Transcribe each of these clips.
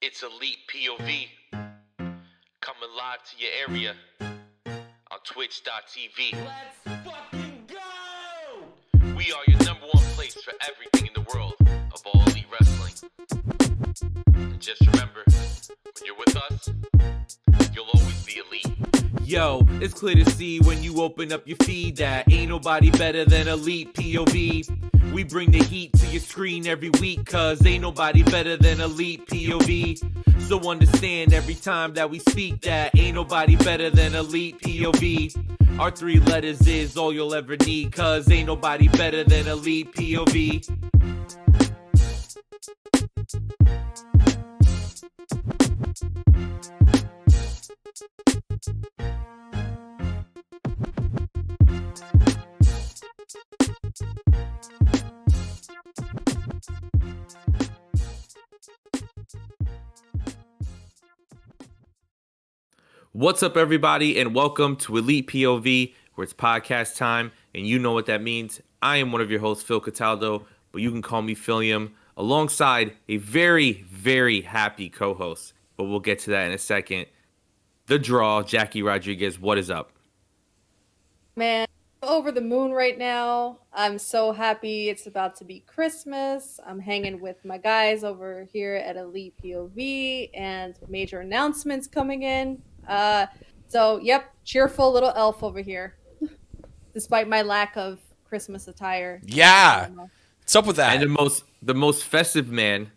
It's Elite POV, coming live to your area on twitch.tv. Let's fucking go! We are your number one place for everything in the world of all elite wrestling. And just remember, when you're with us, you'll always be elite. Yo, it's clear to see when you open up your feed that ain't nobody better than Elite POV. We bring the heat to your screen every week, cause ain't nobody better than Elite POV. So understand every time that we speak that ain't nobody better than Elite POV. Our 3 letters is all you'll ever need, cause ain't nobody better than Elite POV. What's up, everybody, and welcome to Elite POV, where it's podcast time, and you know what that means. I am one of your hosts, Phil Cataldo, but you can call me Philium, alongside a very, very happy co-host, but we'll get to that in a second. The Draw, Jackie Rodriguez, what is up? Man, I'm over the moon right now. I'm so happy it's about to be Christmas. I'm hanging with my guys over here at Elite POV and major announcements coming in. Yep, cheerful little elf over here, despite my lack of Christmas attire. Yeah, what's up with that? And the most festive man,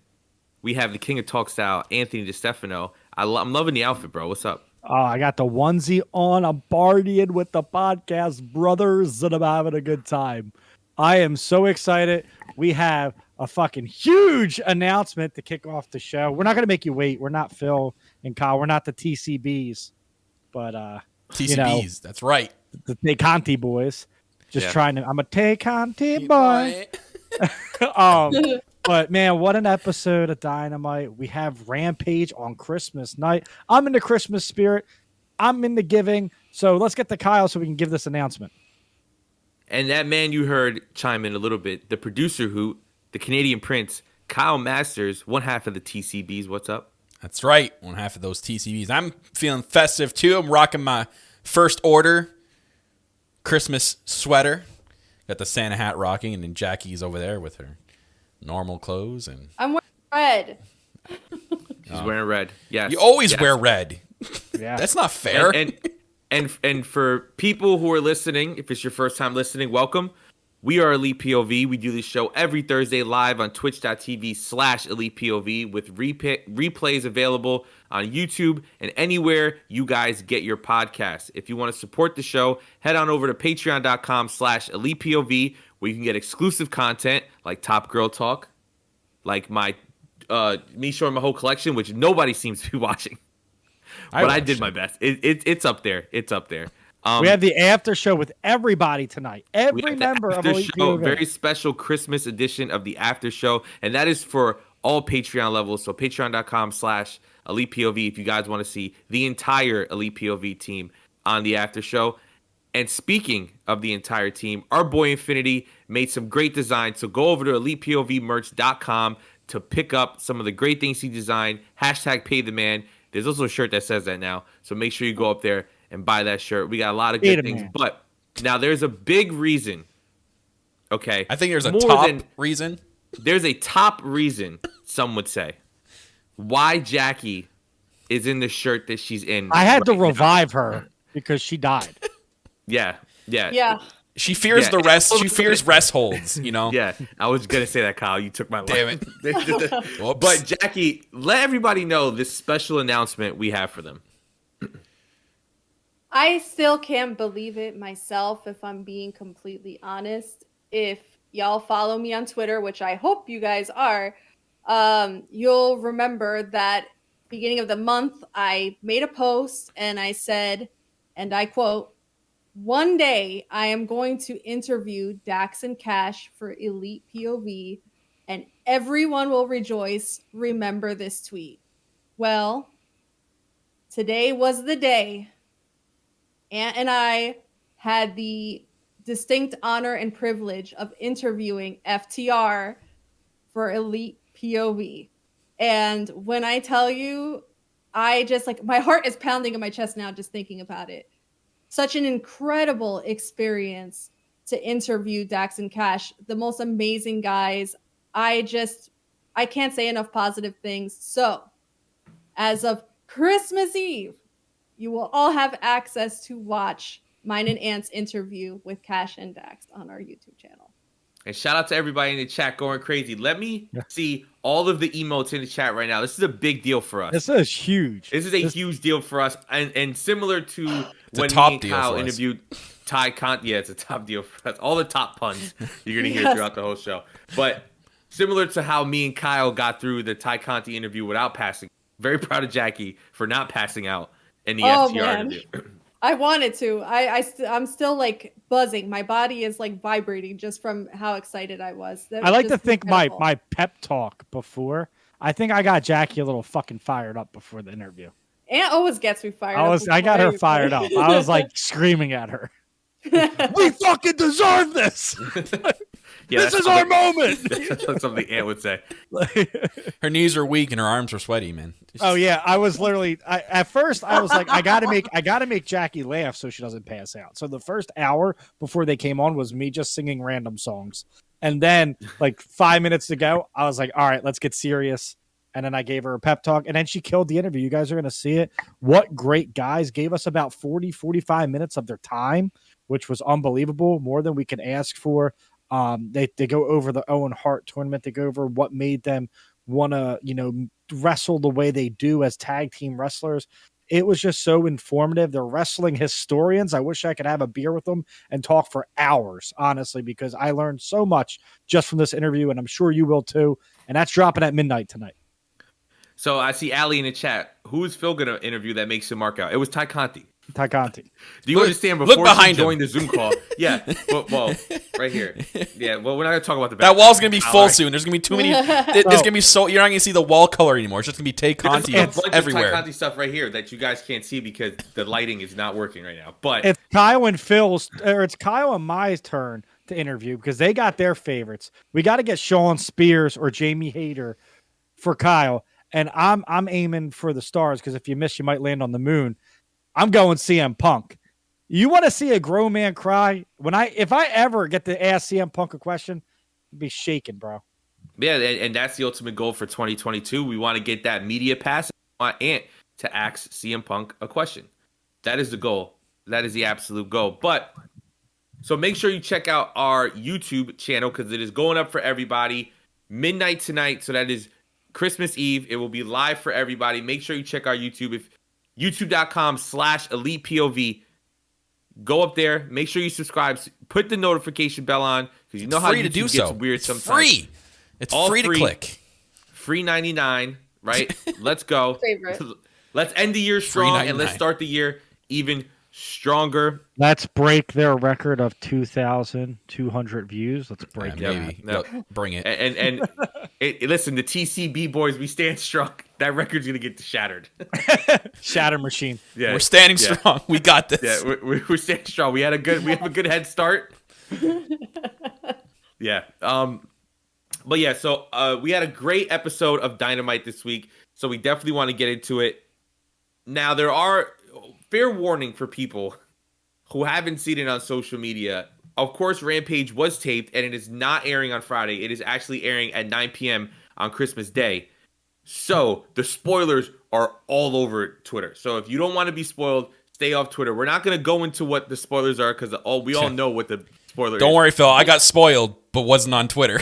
we have the King of Talk Style, Anthony DiStefano. I'm loving the outfit, bro. What's up? Oh, I got the onesie on. I'm partying with the podcast brothers, and I'm having a good time. I am so excited. We have a fucking huge announcement to kick off the show. We're not going to make you wait. We're not Phil and Kyle. We're not the TCBs, but TCBs, that's right. The Teconti boys. Just Yeah. trying to. I'm a Teconti boy. But man, what an episode of Dynamite. We have Rampage on Christmas night. I'm in the Christmas spirit. I'm in the giving. So let's get to Kyle so we can give this announcement. And that man you heard chime in a little bit, the producer who, the Canadian Prince, Kyle Masters, one half of the TCBs. What's up? That's right, one half of those TCBs. I'm feeling festive too. I'm rocking my first order Christmas sweater. Got the Santa hat rocking, and then Jackie's over there with her normal clothes. And I'm wearing red. He's wearing red. Yes. you always Yes. wear red. Yeah. That's not fair. And for people who are listening, if it's your first time listening, welcome. We are Elite POV. We do this show every Thursday live on twitch.tv/Elite POV with replays available on YouTube and anywhere you guys get your podcasts. If you want to support the show, head on over to patreon.com/Elite POV, where you can get exclusive content like Top Girl Talk, like my me showing my whole collection, which nobody seems to be watching. But I did my best. It's up there. It's up there. We have the after show with everybody tonight. We Every have the member of after Elite show, POV. very special Christmas edition of the after show, and that is for all Patreon levels. So patreon.com/Elite POV if you guys want to see the entire Elite POV team on the after show. And speaking of the entire team, our boy Infinity made some great designs. So go over to ElitePOVmerch.com to pick up some of the great things he designed. #PayTheMan. There's also a shirt that says that now. So make sure you go up there and buy that shirt. We got a lot of good things. Man. But now there's a big reason. Okay. I think there's a More top than- reason. There's a top reason, some would say, why Jackie is in the shirt that she's in. I had to right now. revive her because she died. Yeah. Yeah. She fears Yeah. the rest. She fears rest holds, you know? Yeah. I was going to say that, Kyle. You took my line. Damn it. Whoops. But Jackie, let everybody know this special announcement we have for them. I still can't believe it myself, if I'm being completely honest. If y'all follow me on Twitter, which I hope you guys are, you'll remember that beginning of the month, I made a post and I said, and I quote, "One day I am going to interview Dax and Cash for Elite POV and everyone will rejoice. Remember this tweet." Well, today was the day. Ant and I had the distinct honor and privilege of interviewing FTR for Elite POV. And when I tell you, I just like my heart is pounding in my chest now just thinking about it. Such an incredible experience to interview Dax and Cash, the most amazing guys. I can't say enough positive things. So, as of Christmas Eve, you will all have access to watch mine and Ant's interview with Cash and Dax on our YouTube channel. And shout out to everybody in the chat going crazy. Let me see all of the emotes in the chat right now. This is a big deal for us. This is huge. This is a huge deal for us. And similar to when me and Kyle interviewed Ty Conti. Yeah, it's a top deal for us. All the top puns you're going to hear throughout the whole show. But similar to how me and Kyle got through the Ty Conti interview without passing. Very proud of Jackie for not passing out in the FTR interview. I wanted to. I'm still like buzzing. My body is like vibrating just from how excited I was. I like to think my pep talk before. I think I got Jackie a little fucking fired up before the interview. Aunt always gets me fired up. I got her fired up. I was like screaming at her. We fucking deserve this. Yeah, this is our moment. That's something Aunt would say. Her knees are weak and her arms are sweaty, man. Oh yeah, I was literally. At first, I was like, I gotta make Jackie laugh so she doesn't pass out. So the first hour before they came on was me just singing random songs, and then like 5 minutes to go, I was like, all right, let's get serious. And then I gave her a pep talk, and then she killed the interview. You guys are gonna see it. What great guys gave us about 40-45 minutes of their time, which was unbelievable, more than we could ask for. They go over the Owen Hart tournament. They go over what made them want to, wrestle the way they do as tag team wrestlers. It was just so informative. They're wrestling historians. I wish I could have a beer with them and talk for hours, honestly, because I learned so much just from this interview, and I'm sure you will too. And that's dropping at midnight tonight. So I see Ali in the chat. Who is Phil going to interview that makes him mark out? It was Ty Conti. Ty Conti. Do you understand? Before he joined the Zoom call, yeah. Well, right here. Yeah. Well, we're not gonna talk about the back. That wall's gonna be full soon. There's gonna be too many. There's gonna be you're not gonna see the wall color anymore. It's just gonna be Tay Conti everywhere. Ty Conti stuff right here that you guys can't see because the lighting is not working right now. But it's Kyle and Phil's, or it's Kyle and my turn to interview because they got their favorites. We got to get Sean Spears or Jamie Hayter for Kyle, and I'm aiming for the stars because if you miss, you might land on the moon. I'm going CM Punk. You want to see a grown man cry? If I ever get to ask CM Punk a question, I'd be shaking, bro. Yeah, and that's the ultimate goal for 2022. We want to get that media pass. We want Ant to ask CM Punk a question. That is the goal. That is the absolute goal. But so make sure you check out our YouTube channel because it is going up for everybody midnight tonight. So that is Christmas Eve. It will be live for everybody. Make sure you check our YouTube. YouTube.com/ElitePOV. Go up there. Make sure you subscribe. Put the notification bell on because you know how YouTube gets weird sometimes. Free. It's free to click. Free 99, right? Let's go. Favorite. Let's end the year strong and let's start the year even stronger. Let's break their record of 2,200 views. Let's break it. Bring it. And listen, the TCB boys, we stand strong. That record's going to get shattered. Shatter machine. Yeah. We're standing strong. We got this. Yeah, we're standing strong. We have a good head start. Yeah. But yeah, so we had a great episode of Dynamite this week. So we definitely want to get into it. Now, there are fair warning for people who haven't seen it on social media. Of course, Rampage was taped, and it is not airing on Friday. It is actually airing at 9 p.m. on Christmas Day. So the spoilers are all over Twitter. So if you don't want to be spoiled, stay off Twitter. We're not going to go into what the spoilers are because we all know what the spoiler is. Don't worry, Phil. I got spoiled, but wasn't on Twitter.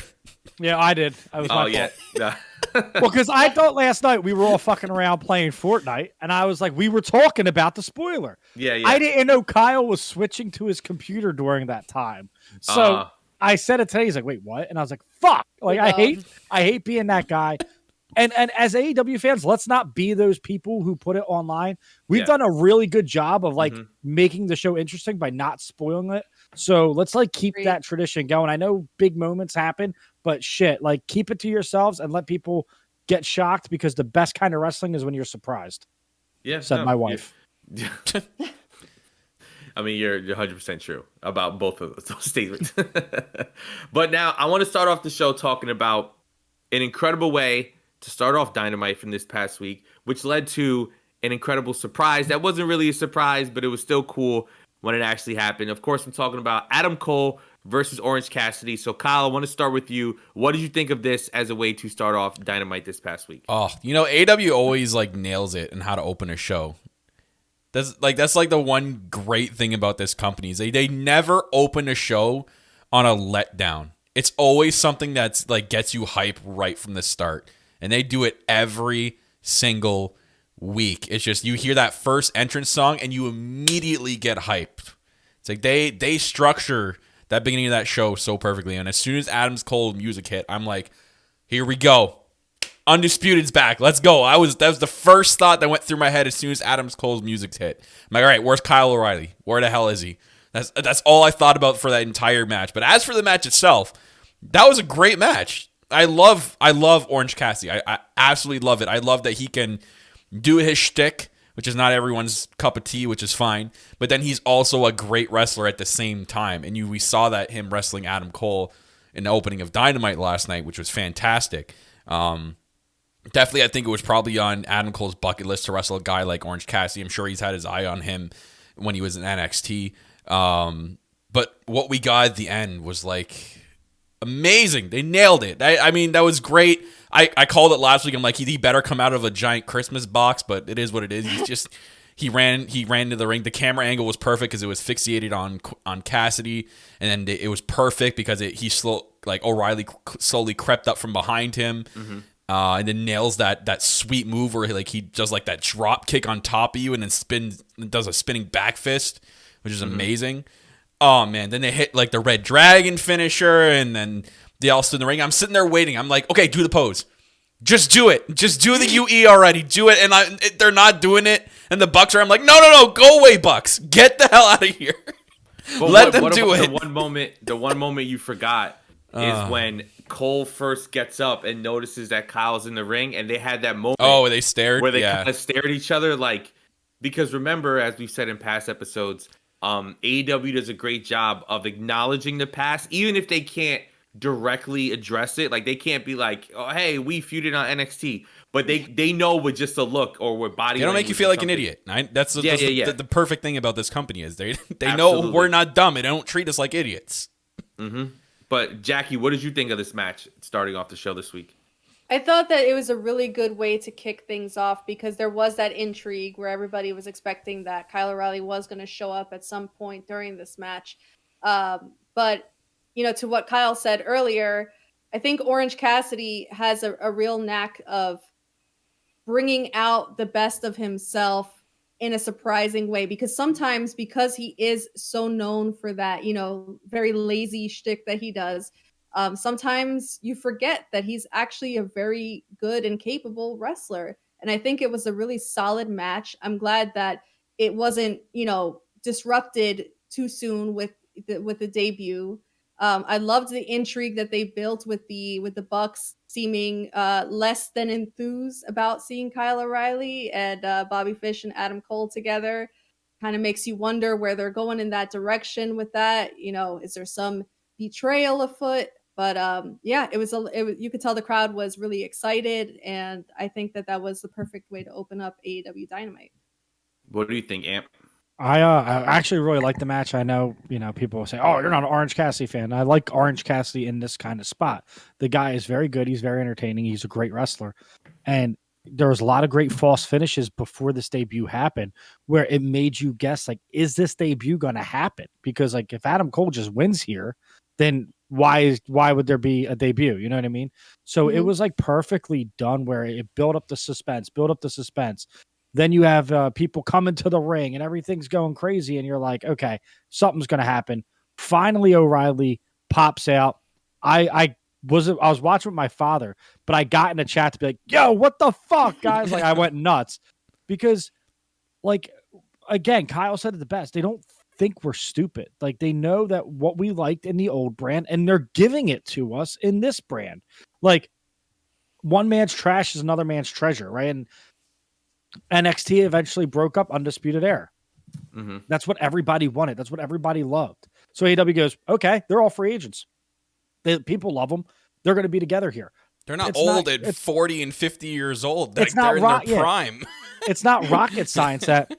Yeah, I did. I was my fault. Yeah. Well, because I thought last night we were all fucking around playing Fortnite, and I was like, we were talking about the spoiler. Yeah. I didn't know Kyle was switching to his computer during that time. So I said it today. He's like, wait, what? And I was like, fuck. Like, I hate being that guy. And as AEW fans, let's not be those people who put it online. We've done a really good job of making the show interesting by not spoiling it. So let's keep that tradition going. I know big moments happen, but shit, keep it to yourselves and let people get shocked because the best kind of wrestling is when you're surprised. Yeah, said my wife. Yeah. I mean, you're 100% true about both of those statements. But now I want to start off the show talking about an incredible way to start off Dynamite from this past week, which led to an incredible surprise. That wasn't really a surprise, but it was still cool when it actually happened. Of course, I'm talking about Adam Cole versus Orange Cassidy. So, Kyle, I want to start with you. What did you think of this as a way to start off Dynamite this past week? Oh, AW always like nails it in how to open a show. That's like the one great thing about this company is they never open a show on a letdown. It's always something that's like gets you hype right from the start. And they do it every single week. It's just you hear that first entrance song and you immediately get hyped. It's like they structure that beginning of that show so perfectly. And as soon as Adam's Cole music hit, I'm like, here we go. Undisputed's back. Let's go. That was the first thought that went through my head as soon as Adam's Cole's music hit. I'm like, all right, where's Kyle O'Reilly? Where the hell is he? That's all I thought about for that entire match. But as for the match itself, that was a great match. I love Orange Cassidy. I absolutely love it. I love that he can do his shtick, which is not everyone's cup of tea, which is fine. But then he's also a great wrestler at the same time. And we saw that him wrestling Adam Cole in the opening of Dynamite last night, which was fantastic. Definitely, I think it was probably on Adam Cole's bucket list to wrestle a guy like Orange Cassidy. I'm sure he's had his eye on him when he was in NXT. But what we got at the end was like amazing. They nailed it. I mean, that was great. I called it last week. I'm like, he better come out of a giant Christmas box, but it is what it is. He's just he ran to the ring. The camera angle was perfect because it was fixated on Cassidy, and then it was perfect because O'Reilly slowly crept up from behind him. Mm-hmm. And then nails that sweet move where he does like that drop kick on top of you and then does a spinning back fist, which is amazing. Oh man, then they hit like the Red Dragon finisher and then they all stood in the ring. I'm sitting there waiting. I'm like, okay, do the pose. Just do it. Just do the UE already. Do it. And they're not doing it. And the Bucks are, I'm like, no, go away, Bucks. Get the hell out of here. Let them do it. The one moment you forgot is when Cole first gets up and notices that Kyle's in the ring, and they had that moment. Oh, they stared? Where they kind of stared at each other, because remember, as we've said in past episodes, AEW does a great job of acknowledging the past, even if they can't directly address it. Like, they can't be like, oh, hey, we feuded on NXT. But they know with just a look or with body language. They don't make you feel like an idiot. That's the perfect thing about this company is they know we're not dumb. They don't treat us like idiots. Mm-hmm. But Jackie, what did you think of this match starting off the show this week? I thought that it was a really good way to kick things off because there was that intrigue where everybody was expecting that Kyle O'Reilly was going to show up at some point during this match. But, to what Kyle said earlier, I think Orange Cassidy has a real knack of bringing out the best of himself in a surprising way, because sometimes because he is so known for that, very lazy shtick that he does, sometimes you forget that he's actually a very good and capable wrestler. And I think it was a really solid match. I'm glad that it wasn't, disrupted too soon with the debut. I loved the intrigue that they built with the Bucks seeming less than enthused about seeing Kyle O'Reilly and Bobby Fish and Adam Cole together. Kind of makes you wonder where they're going in that direction with that. Is there some betrayal afoot? But you could tell the crowd was really excited, and I think that was the perfect way to open up AEW Dynamite. What do you think, Amp? I actually really like the match. I know, people will say, oh, you're not an Orange Cassidy fan. I like Orange Cassidy in this kind of spot. The guy is very good. He's very entertaining. He's a great wrestler. And there was a lot of great false finishes before this debut happened where it made you guess, is this debut going to happen? Because, if Adam Cole just wins here, then why would there be a debut? You know what I mean? So It was, perfectly done where it built up the suspense. Then you have people coming to the ring and everything's going crazy. And you're like, okay, something's going to happen. Finally, O'Reilly pops out. I was watching with my father, but I got in a chat to be like, yo, what the fuck, guys? I went nuts because again, Kyle said it the best. They don't think we're stupid. They know that what we liked in the old brand and they're giving it to us in this brand. One man's trash is another man's treasure. Right. And NXT eventually broke up Undisputed Era. Mm-hmm. That's what everybody wanted. That's what everybody loved. So AEW goes, okay, they're all free agents. People love them. They're going to be together here. They're not It's old not- at 40 and 50 years old. It's They're not in their prime. It's not rocket science that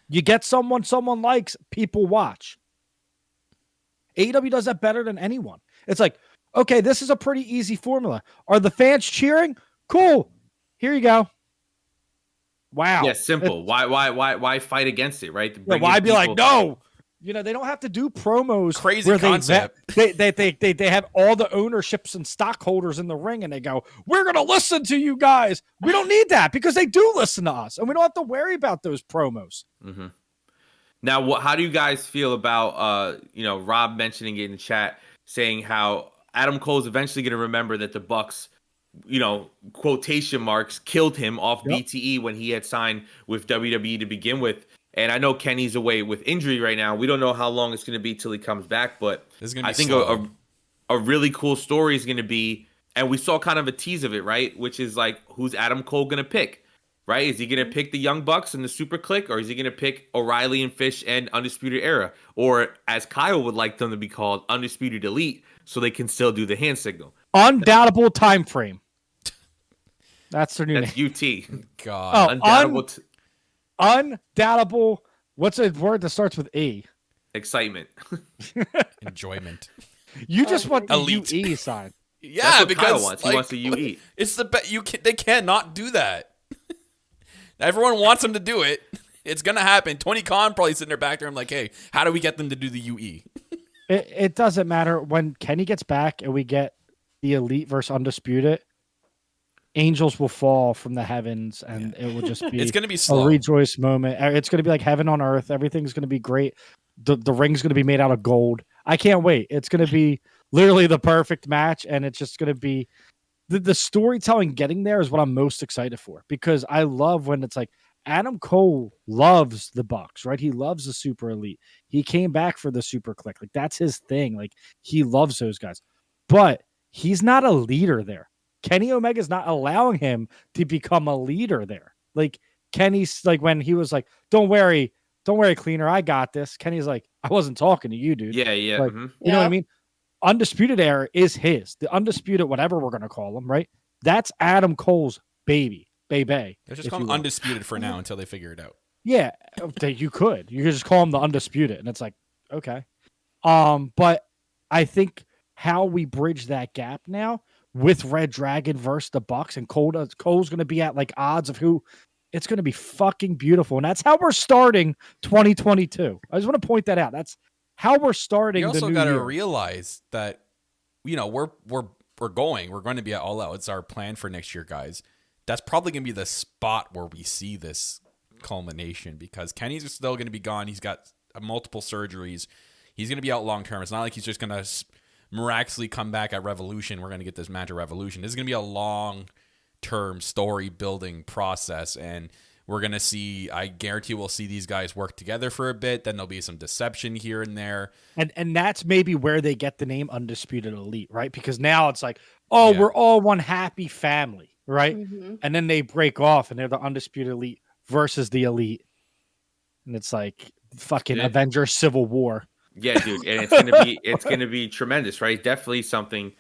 you get someone likes, people watch. AEW does that better than anyone. It's like, okay, this is a pretty easy formula. Are the fans cheering? Cool. Here you go. Wow. Yeah, simple. Why fight against it, right? Yeah, why be like, no? You know, they don't have to do promos. Crazy where concept. They have all the ownerships and stockholders in the ring, and they go, "We're gonna listen to you guys." We don't need that because they do listen to us, and we don't have to worry about those promos. Mm-hmm. Now, how do you guys feel about Rob mentioning it in the chat, saying how Adam Cole's eventually going to remember that the Bucks, quotation marks, killed him off BTE when he had signed with WWE to begin with. And I know Kenny's away with injury right now. We don't know how long it's going to be till he comes back, but I think a really cool story is going to be, and we saw kind of a tease of it, right? Which is like, who's Adam Cole going to pick, right? Is he going to pick the Young Bucks and the Super Click, or is he going to pick O'Reilly and Fish and Undisputed Era? Or as Kyle would like them to be called, Undisputed Elite, so they can still do the hand signal. Undoubtable time frame. That's their new name. That's UT. God. Undoubtable. What's a word that starts with E? Excitement. Enjoyment. You just want the Elite. UE sign. Yeah, That's what because Kyle wants. He wants a UE. It's the they cannot do that. Everyone wants them to do it. It's gonna happen. Tony Khan probably sitting there back there. I'm like, hey, how do we get them to do the UE? It doesn't matter when Kenny gets back and we get the Elite versus Undisputed. Angels will fall from the heavens, and it will just be It's gonna be slow. a rejoice moment. It's gonna be like heaven on earth. Everything's gonna be great. The ring's gonna be made out of gold. I can't wait. It's gonna be literally the perfect match, and it's just gonna be the storytelling getting there is what I'm most excited for, because I love when it's like Adam Cole loves the Bucks, right? He loves the Super Elite. He came back for the Super Click. Like, that's his thing. Like, he loves those guys, but he's not a leader there. Kenny Omega's not allowing him to become a leader there. Like, Kenny's like, when he was like, don't worry, Cleaner, I got this. Kenny's like, I wasn't talking to you, dude. Yeah. Like, Mm-hmm. You know what I mean? Undisputed Era is his. The Undisputed, whatever we're going to call him, right? That's Adam Cole's baby. Let's just call him Undisputed for now until they figure it out. Yeah, you could. You could just call him the Undisputed, and it's like, okay. But I think how we bridge that gap now with Red Dragon versus the Bucks, and Cole's going to be at like odds of who. It's going to be fucking beautiful, and that's how we're starting 2022. I just want to point that out. That's how we're starting. You also got to realize that, we're going to be at All Out. It's our plan for next year, guys. That's probably going to be the spot where we see this culmination, because Kenny's still going to be gone. He's got multiple surgeries. He's going to be out long term. It's not like he's just going to miraculously come back at Revolution. We're going to get this match at Revolution. This is going to be a long-term story building process, and we're going to see, I guarantee we'll see these guys work together for a bit. Then there'll be some deception here and there. And that's maybe where they get the name Undisputed Elite, right? Because now it's like, we're all one happy family, right? Mm-hmm. And then they break off and they're the Undisputed Elite versus the Elite. And it's like fucking Avengers Civil War. Yeah, dude, and it's gonna be tremendous, right? Definitely something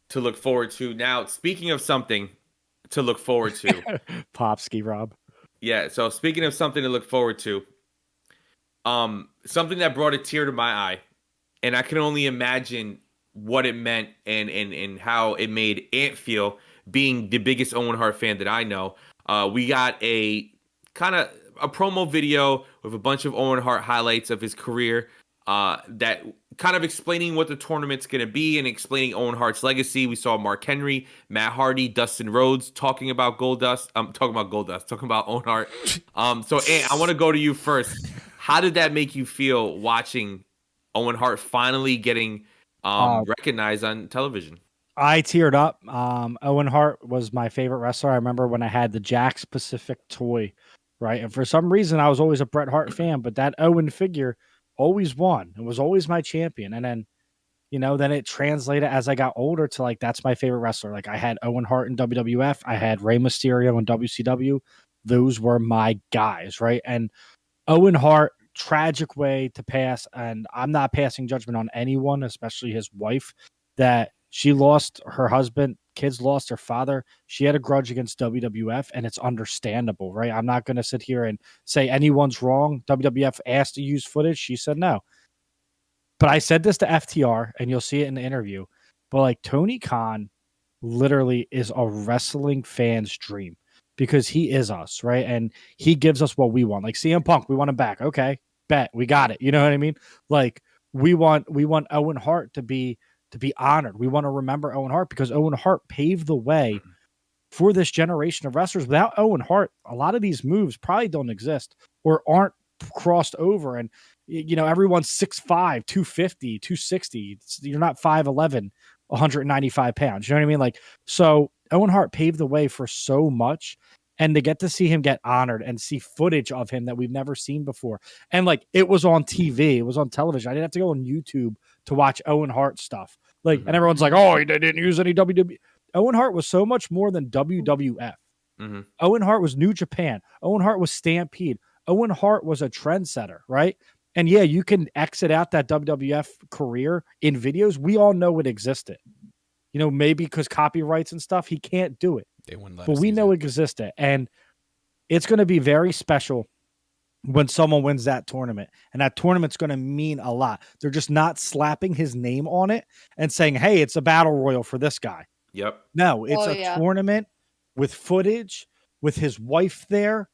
to look forward to. Now, speaking of something to look forward to, Popsky Rob. Yeah, so speaking of something to look forward to, something that brought a tear to my eye, and I can only imagine what it meant and how it made Ant feel, being the biggest Owen Hart fan that I know. We got a kind of a promo video with a bunch of Owen Hart highlights of his career, that kind of explaining what the tournament's going to be and explaining Owen Hart's legacy. We saw Mark Henry, Matt Hardy, Dustin Rhodes talking about Goldust. Talking about Owen Hart. So Ant, I want to go to you first. How did that make you feel watching Owen Hart finally getting recognized on television? I teared up. Owen Hart was my favorite wrestler. I remember when I had the Jakks Pacific toy, right? And for some reason, I was always a Bret Hart fan, but that Owen figure always won. It was always my champion. And then, then it translated as I got older to like, that's my favorite wrestler. Like, I had Owen Hart in WWF. I had Rey Mysterio in WCW. Those were my guys, right? And Owen Hart, tragic way to pass. And I'm not passing judgment on anyone, especially his wife, that she lost her husband kids lost their father. She had a grudge against WWF, and it's understandable, right? I'm not going to sit here and say anyone's wrong. WWF asked to use footage. She said no. But I said this to FTR, and you'll see it in the interview. But like Tony Khan literally is a wrestling fan's dream because he is us, right? And he gives us what we want. Like CM Punk, we want him back. Okay, bet we got it. You know what I mean? Like we want Owen Hart to be honored. We want to remember Owen Hart because Owen Hart paved the way for this generation of wrestlers. Without Owen Hart, a lot of these moves probably don't exist or aren't crossed over. And everyone's 6'5", 250, 260. You're not 5'11", 195 pounds. You know what I mean? Like, so Owen Hart paved the way for so much, and to get to see him get honored and see footage of him that we've never seen before. And like, it was on TV, it was on television. I didn't have to go on YouTube to watch Owen Hart stuff. Like, and everyone's like, oh, he didn't use any WWE. Owen Hart was so much more than WWF. Owen Hart was New Japan. Owen Hart was Stampede. Owen Hart was a trendsetter, right? And yeah, you can exit out that WWF career in videos. We all know it existed. Maybe because copyrights and stuff, he can't do it. They wouldn't let but we know it existed. And it's going to be very special when someone wins that tournament. And that tournament's going to mean a lot. They're just not slapping his name on it and saying, hey, it's a battle royal for this guy. Yep. No, it's a tournament with footage, with his wife there,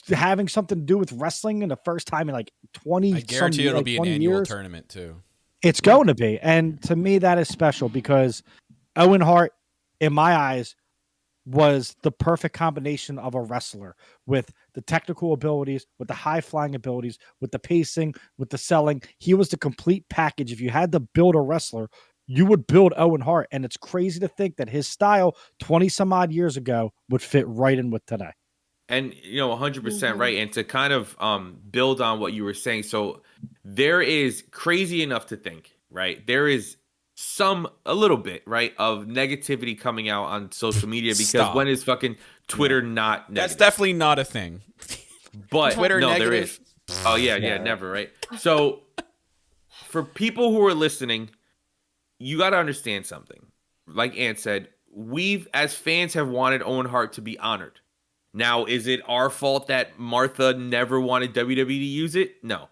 having something to do with wrestling in the first time in like 20 I guarantee it'll be an annual years. tournament too. It's going to be. And to me, that is special because Owen Hart, in my eyes, was the perfect combination of a wrestler with the technical abilities, with the high flying abilities, with the pacing, with the selling. He was the complete package. If you had to build a wrestler, you would build Owen Hart. And it's crazy to think that his style 20 some odd years ago would fit right in with today. And 100% right. And to kind of build on what you were saying, so there is, crazy enough to think, right? There is a little bit, right, of negativity coming out on social media because when is fucking Twitter not negative? That's definitely not a thing. But Twitter no, negative. there is. Oh yeah, never, right? So for people who are listening, you got to understand something. Like Ant said, we've as fans have wanted Owen Hart to be honored. Now, is it our fault that Martha never wanted WWE to use it? No.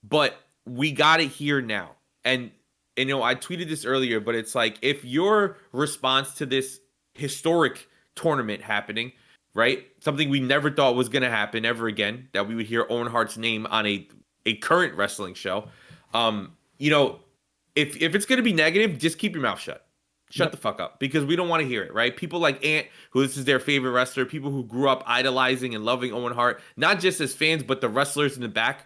But we got it here now. And I tweeted this earlier, but it's like, if your response to this historic tournament happening, right? Something we never thought was going to happen ever again, that we would hear Owen Hart's name on a current wrestling show. If it's going to be negative, just keep your mouth shut. Shut the fuck up, because we don't want to hear it, right? People like Ant, who this is their favorite wrestler, people who grew up idolizing and loving Owen Hart, not just as fans, but the wrestlers in the back,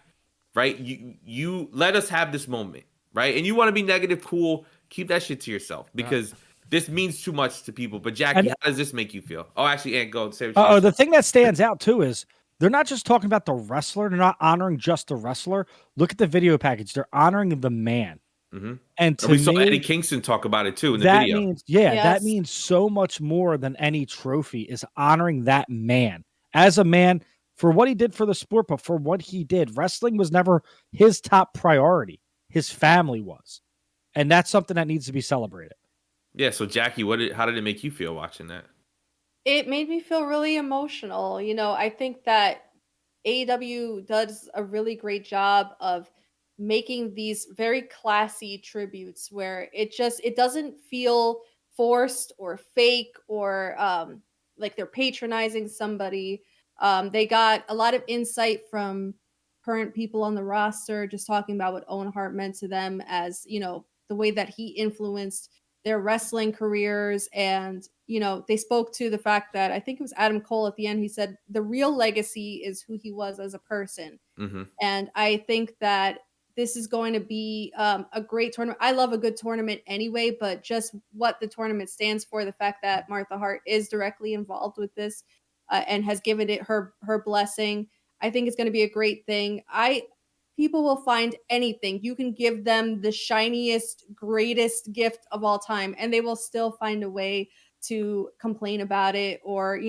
right? You let us have this moment, right? And you want to be negative, cool, keep that shit to yourself, because this means too much to people. But Jackie, how does this make you feel? Oh, actually, Ant, go say what you the thing that stands out too is they're not just talking about the wrestler. They're not honoring just the wrestler. Look at the video package. They're honoring the man. Mm-hmm. And we saw Eddie Kingston talk about it too in the video. Means, that means so much more than any trophy is honoring that man as a man for what he did for the sport, but for what he did. Wrestling was never his top priority. His family was. And that's something that needs to be celebrated. Yeah. So Jackie, how did it make you feel watching that? It made me feel really emotional. I think that AEW does a really great job of making these very classy tributes where it doesn't feel forced or fake or like they're patronizing somebody. They got a lot of insight from current people on the roster, just talking about what Owen Hart meant to them, as the way that he influenced their wrestling careers. And they spoke to the fact that, I think it was Adam Cole at the end, he said the real legacy is who he was as a person. Mm-hmm. And I think that this is going to be a great tournament. I love a good tournament anyway, but just what the tournament stands for, the fact that Martha Hart is directly involved with this and has given it her blessing, I think it's going to be a great thing. People will find anything. You can give them the shiniest, greatest gift of all time, and they will still find a way to complain about it or,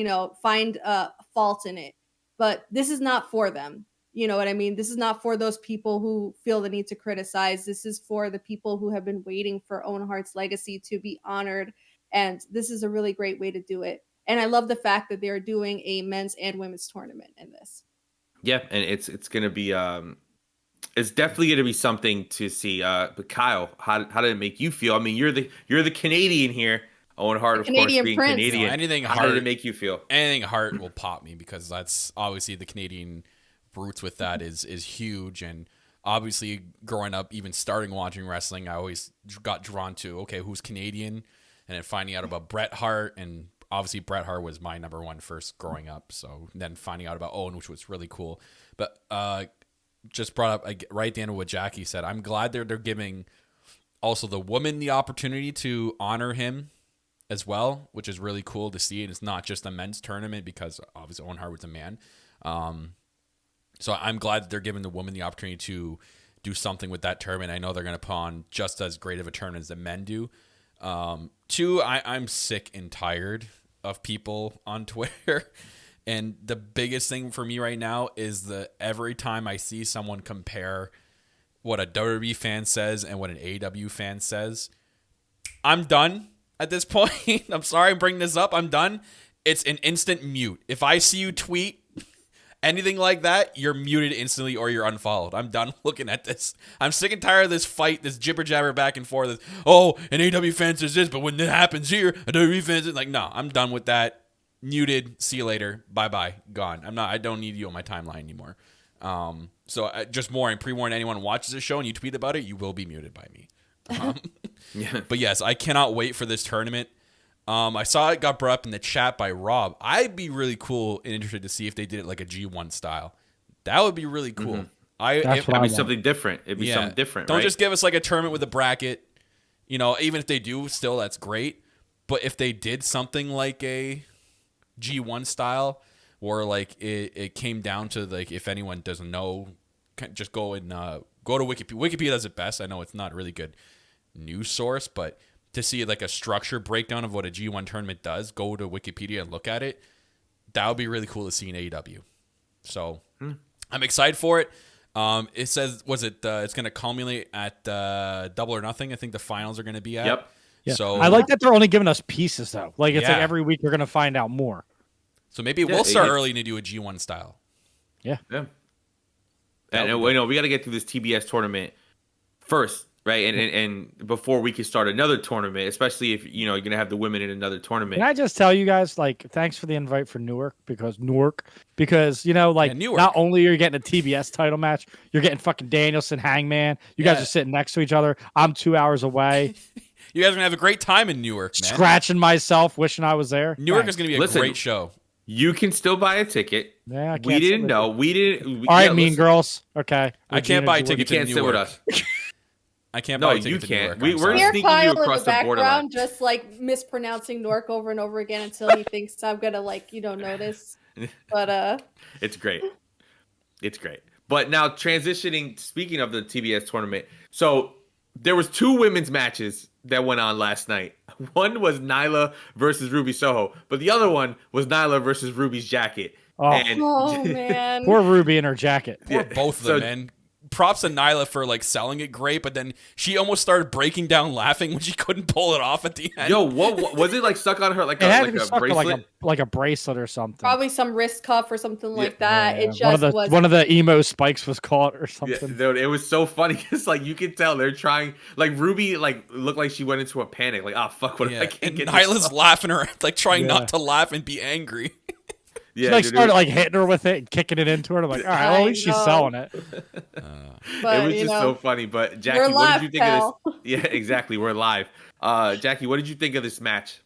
find a fault in it. But this is not for them. You know what I mean? This is not for those people who feel the need to criticize. This is for the people who have been waiting for Owen Hart's legacy to be honored. And this is a really great way to do it. And I love the fact that they're doing a men's and women's tournament in this. Yeah, and it's gonna be it's definitely gonna be something to see. But Kyle, how did it make you feel? I mean, you're the Canadian here. Owen Hart, of course, being Prince. Canadian. No, anything how Hart, did it make you feel? Anything Hart will pop me because that's obviously the Canadian roots with that is huge. And obviously growing up, even starting watching wrestling, I always got drawn to, okay, who's Canadian? And then finding out about Bret Hart, and obviously Bret Hart was my number one first growing up. So then finding out about Owen, which was really cool. But just brought up right at the end of what Jackie said, I'm glad they're giving also the woman the opportunity to honor him as well, which is really cool to see. And it's not just a men's tournament because obviously Owen Hart was a man. So I'm glad that they're giving the woman the opportunity to do something with that tournament. I know they're going to put on just as great of a tournament as the men do. Two, I'm sick and tired of people on Twitter. And the biggest thing for me right now is that every time I see someone compare what a WWE fan says and what an AEW fan says, I'm done at this point. I'm sorry I'm bringing this up. I'm done. It's an instant mute. If I see you tweet anything like that, you're muted instantly or you're unfollowed. I'm done looking at this. I'm sick and tired of this fight, this jibber jabber back and forth. Oh, an AEW fan says this, but when it happens here, a WWE fan says, like, no, I'm done with that. Muted. See you later. Bye-bye. Gone. I don't need you on my timeline anymore. So just warning, pre-warn anyone who watches this show and you tweet about it, you will be muted by me. Yeah. But yes, I cannot wait for this tournament. I saw it got brought up in the chat by Rob. I'd be really cool and interested to see if they did it like a G1 style. That would be really cool. It'd be something different. It'd be something different. Don't right? just give us like a tournament with a bracket. You know, even if they do, still that's great. But if they did something like a G1 style, or like it came down to, like, if anyone doesn't know, just go and go to Wikipedia. Wikipedia does it best. I know it's not a really good news source, but to see like a structure breakdown of what a G1 tournament does, go to Wikipedia and look at it. That would be really cool to see in AEW. So I'm excited for it. It says, it's going to culminate at Double or Nothing. I think the finals are going to be at. Yep. Yeah. So I like that they're only giving us pieces though. Like it's like Yeah. every week you're gonna find out more. So maybe we'll start early to do a G1 style. Yeah. Yeah. And we got to get through this TBS tournament first, right? And before we can start another tournament, especially if you're gonna have the women in another tournament. Can I just tell you guys, like, thanks for the invite for Newark because Newark. not only are you getting a TBS title match, you're getting fucking Danielson, Hangman. You guys are sitting next to each other. I'm 2 hours away. You guys are going to have a great time in Newark, man. Scratching myself, wishing I was there. Newark is going to be a great show. You can still buy a ticket. Yeah, we didn't know. We didn't. All right, Mean Girls. Okay. I can't buy a ticket to You can't sit with us. I can't buy a ticket to can't. Newark. We're Hear sneaking you Kyle in across the the borderline. background, just like mispronouncing Newark over and over again until he thinks I'm gonna notice. But It's great. It's great. But now transitioning, speaking of the TBS tournament, so there was 2 women's matches that went on last night. One was Nyla versus Ruby Soho, but the other one was Nyla versus Ruby's jacket. Oh, man, poor Ruby in her jacket. Poor both of them, man. Props to Nyla for like selling it great, but then she almost started breaking down laughing when she couldn't pull it off at the end. Yo, what was it like stuck on her like It had a to be stuck to bracelet? like a bracelet or something. probably some wrist cuff or something like that. Yeah. It just was one of the emo spikes was caught or Yeah, something. dude, it was so funny because like you could tell they're trying. Like Ruby like looked like she went into a panic. Like, oh fuck, what if I can't and get Nyla's this off? laughing her, like trying Yeah. not to laugh and be angry. Yeah, She dude, started like hitting her with it and kicking it into her. I'm like, all right, well, at least she's know. selling it. but, it was just so funny. But Jackie, we're what live, did you think pal. of this? Yeah, exactly. We're live. Jackie, what did you think of this match?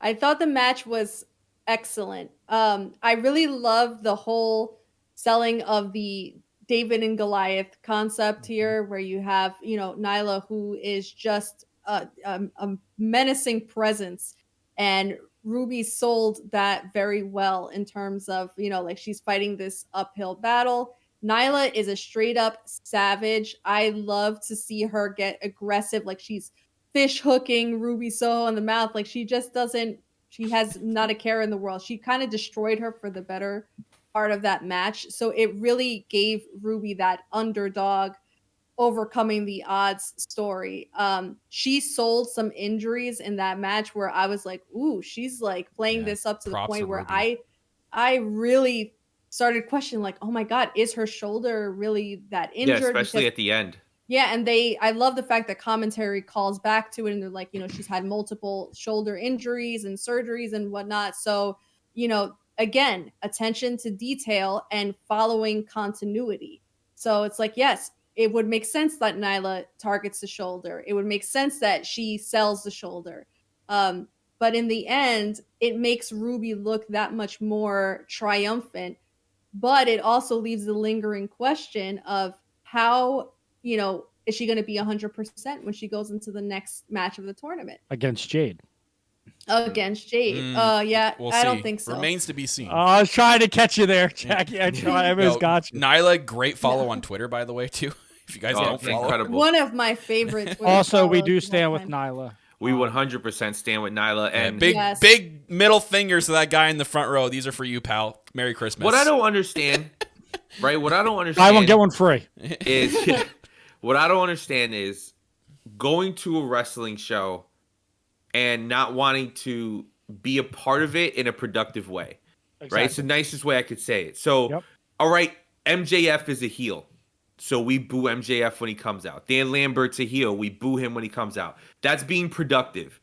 I thought the match was excellent. I really love the whole selling of the David and Goliath concept here, where you have, Nyla, who is just a menacing presence, and Ruby sold that very well in terms of, like she's fighting this uphill battle. Nyla is a straight up savage. I love to see her get aggressive, like she's fish hooking Ruby Soho in the mouth. Like she has not a care in the world. She kind of destroyed her for the better part of that match. So it really gave Ruby that underdog overcoming the odds story. She sold some injuries in that match where I was like, ooh, she's like playing this up to the point where I really started questioning, like, oh my God, is her shoulder really that injured? Yeah, especially at the end. Yeah, and I love the fact that commentary calls back to it, and they're like, she's had multiple shoulder injuries and surgeries and whatnot. So, again, attention to detail and following continuity. So it's like, yes, it would make sense that Nyla targets the shoulder. It would make sense that she sells the shoulder. But in the end, it makes Ruby look that much more triumphant. But it also leaves the lingering question of how, is she going to be 100% when she goes into the next match of the tournament? Against Jade. Against Jade. Yeah, we'll I see. don't think so. Remains to be seen. I was trying to catch you there, Jackie. I got you. Nyla, great follow on Twitter, by the way, too. If you guys don't follow. Incredible. One of my favorite Twitter Also, we follows do of all stand with time. Nyla. We 100% stand with Nyla. And big middle fingers to that guy in the front row. These are for you, pal. Merry Christmas. what I don't understand, right? What I don't understand. Buy one, get one free. What I don't understand is going to a wrestling show and not wanting to be a part of it in a productive way. Exactly. Right? It's the nicest way I could say it. So, all right, MJF is a heel. So we boo MJF when he comes out. Dan Lambert's a heel. We boo him when he comes out. That's being productive.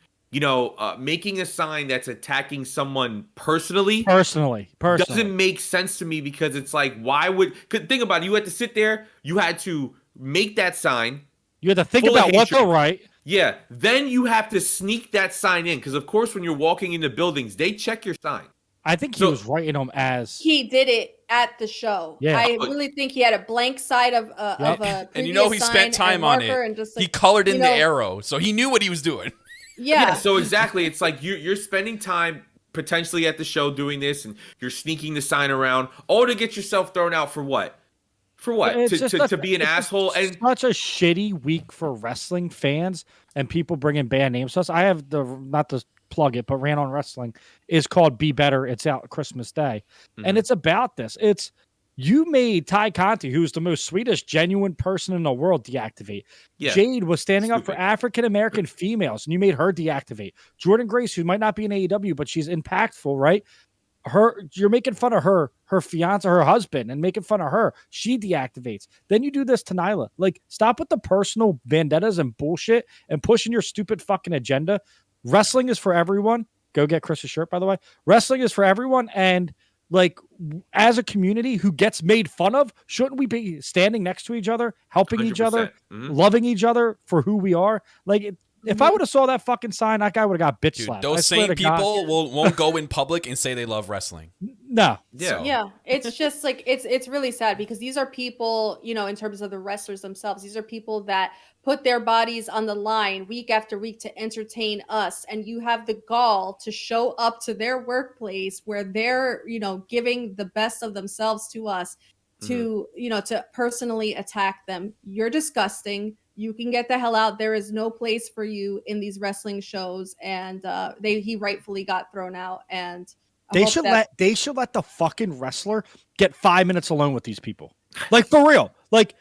Making a sign that's attacking someone personally doesn't make sense to me, because it's like, why would... Think about it. You had to sit there. You had to make that sign. You had to think about what to write. Yeah. Then you have to sneak that sign in, because, of course, when you're walking into buildings, they check your sign. I think he was writing them as... He did it at the show. Yeah. I really think he had a blank side of a and he spent time on it. And just, like, he colored in the arrow, so he knew what he was doing. Yeah. So exactly, it's like you're spending time potentially at the show doing this, and you're sneaking the sign around, all to get yourself thrown out for what? For what? To be an asshole? And such a shitty week for wrestling fans and people bringing bad names to us. I have not to plug it, but Ran on Wrestling is called Be Better. It's out Christmas Day. And it's about this. You made Ty Conti, who's the most sweetest, genuine person in the world, deactivate. Yeah. Jade was standing up for African-American females, and you made her deactivate. Jordan Grace, who might not be in AEW, but she's impactful, right? You're making fun of her fiance, her husband, and making fun of her. She deactivates. Then you do this to Nyla. Like, stop with the personal vendettas and bullshit and pushing your stupid fucking agenda. Wrestling is for everyone. Go get Chris's shirt, by the way. Wrestling is for everyone, and like, as a community who gets made fun of, shouldn't we be standing next to each other, helping 100%. each other, loving each other for who we are? Like, if I would have saw that fucking sign, that guy would have got bitch slapped. Those same people won't go in public and say they love wrestling. No. Yeah. It's just like, it's really sad, because these are people, in terms of the wrestlers themselves, these are people that put their bodies on the line week after week to entertain us. And you have the gall to show up to their workplace where they're, giving the best of themselves to us to, to personally attack them. You're disgusting. You can get the hell out. There is no place for you in these wrestling shows. And he rightfully got thrown out. And they should let the fucking wrestler get 5 minutes alone with these people. Like, for real. Like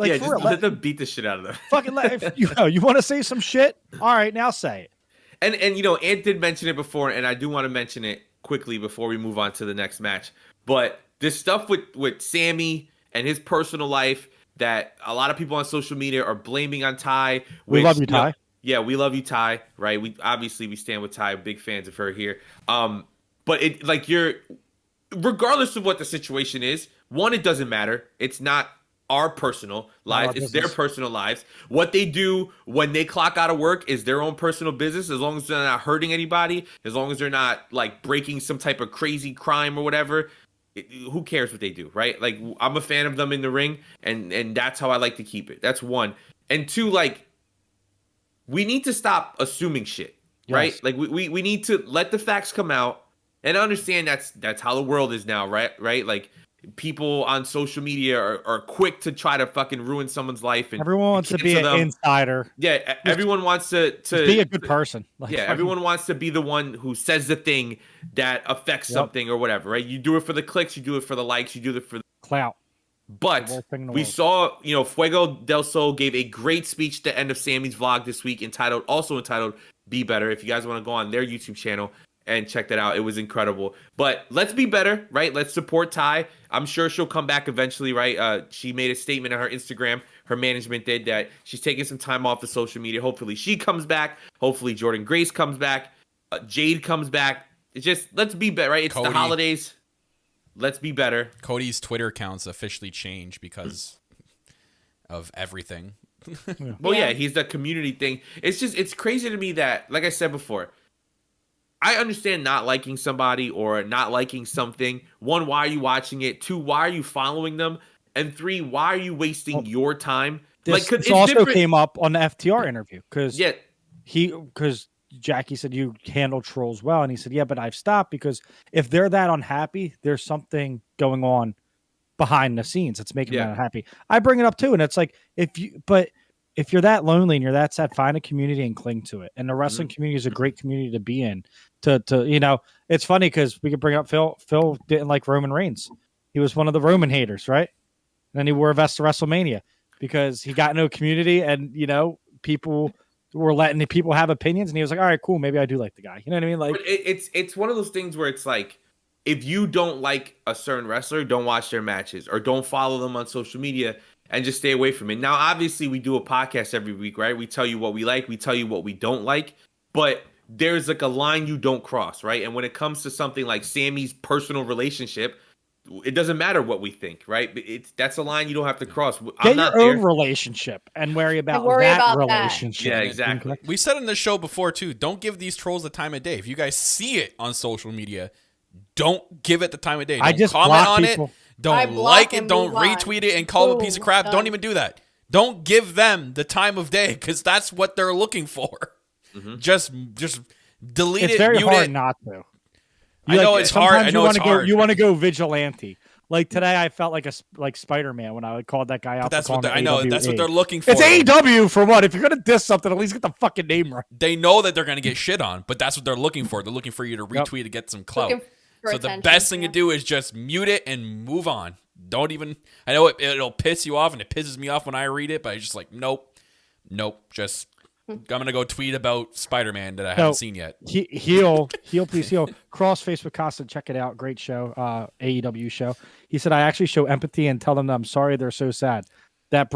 yeah, just let them beat the shit out of them. Fucking you want to say some shit? All right, now say it. And Ant did mention it before, and I do want to mention it quickly before we move on to the next match. But this stuff with Sammy and his personal life that a lot of people on social media are blaming on Ty. We love you, Ty. Yeah, we love you, Ty. Right? We stand with Ty. Big fans of her here. But regardless of what the situation is, one, it doesn't matter. It's not our personal lives. It's their personal lives. What they do when they clock out of work is their own personal business, as long as they're not hurting anybody, as long as they're not like breaking some type of crazy crime or whatever. Who cares what they do, right? Like, I'm a fan of them in the ring, and that's how I like to keep it. That's one. And two, like, we need to stop assuming shit, right? Yes. Like, we need to let the facts come out, and understand that's how the world is now, right? Like, people on social media are quick to try to fucking ruin someone's life, and everyone wants to be an insider. Yeah, everyone wants to be a good person. Like, yeah, everyone wants to be the one who says the thing that affects something or whatever, right? You do it for the clicks, you do it for the likes, you do it for the clout. But worst thing in the we world. saw, Fuego del Sol gave a great speech at the end of Sammy's vlog this week, entitled Be Better. If you guys want to go on their YouTube channel and check that out, it was incredible. But let's be better, right? Let's support Ty. I'm sure she'll come back eventually, right? She made a statement on her Instagram. Her management did that. She's taking some time off the social media. Hopefully she comes back. Hopefully Jordan Grace comes back. Jade comes back. It's just, let's be better, right? It's Cody. the holidays. Let's be better. Cody's Twitter accounts officially changed because of everything. Well, yeah, he's the community thing. It's crazy to me that, like I said before, I understand not liking somebody or not liking something. 1, why are you watching it? 2, why are you following them? And 3, why are you wasting your time? This, 'cause this it's also different. came up on the FTR interview because Yeah, Jackie said you handle trolls well, and he said, yeah, but I've stopped because if they're that unhappy, there's something going on behind the scenes that's making them unhappy. I bring it up too, and it's like if you're that lonely and you're that sad, find a community and cling to it. And the wrestling community is a great community to be in. It's funny because we could bring up Phil. Phil didn't like Roman Reigns. He was one of the Roman haters, right? And then he wore a vest to WrestleMania because he got into a community, and people were letting the people have opinions, and he was like, all right, cool, maybe I do like the guy. You know what I mean? Like, but it's one of those things where it's like, if you don't like a certain wrestler, don't watch their matches or don't follow them on social media and just stay away from it. Now, obviously, we do a podcast every week, right? We tell you what we like, we tell you what we don't like, but there's like a line you don't cross, right? And when it comes to something like Sammy's personal relationship, it doesn't matter what we think, right? That's a line you don't have to cross. Get your own relationship and worry about that relationship. Yeah, exactly. We said on the show before too, don't give these trolls the time of day. If you guys see it on social media, don't give it the time of day. Don't I just comment on people. it. Don't like it. Don't retweet it and call it a piece of crap. Don't even do that. Don't give them the time of day because that's what they're looking for. Mm-hmm. Just delete it. It's very mute hard it. not to. I know it's hard. I know it's hard. You want to go vigilante. Like today, I felt like Spider-Man when I called that guy out. But that's what I know. That's what they're looking for. It's AEW for what? If you're gonna diss something, at least get the fucking name right. They know that they're gonna get shit on, but that's what they're looking for. They're looking for you to retweet to get some clout. So the best thing to do is just mute it and move on. Don't even. I know it'll piss you off, and it pisses me off when I read it, but I just like nope. Just. I'm gonna go tweet about Spider-Man that I haven't seen yet. Heal, please heal. Crossface with Costa, check it out. Great show, AEW show. He said I actually show empathy and tell them that I'm sorry they're so sad. That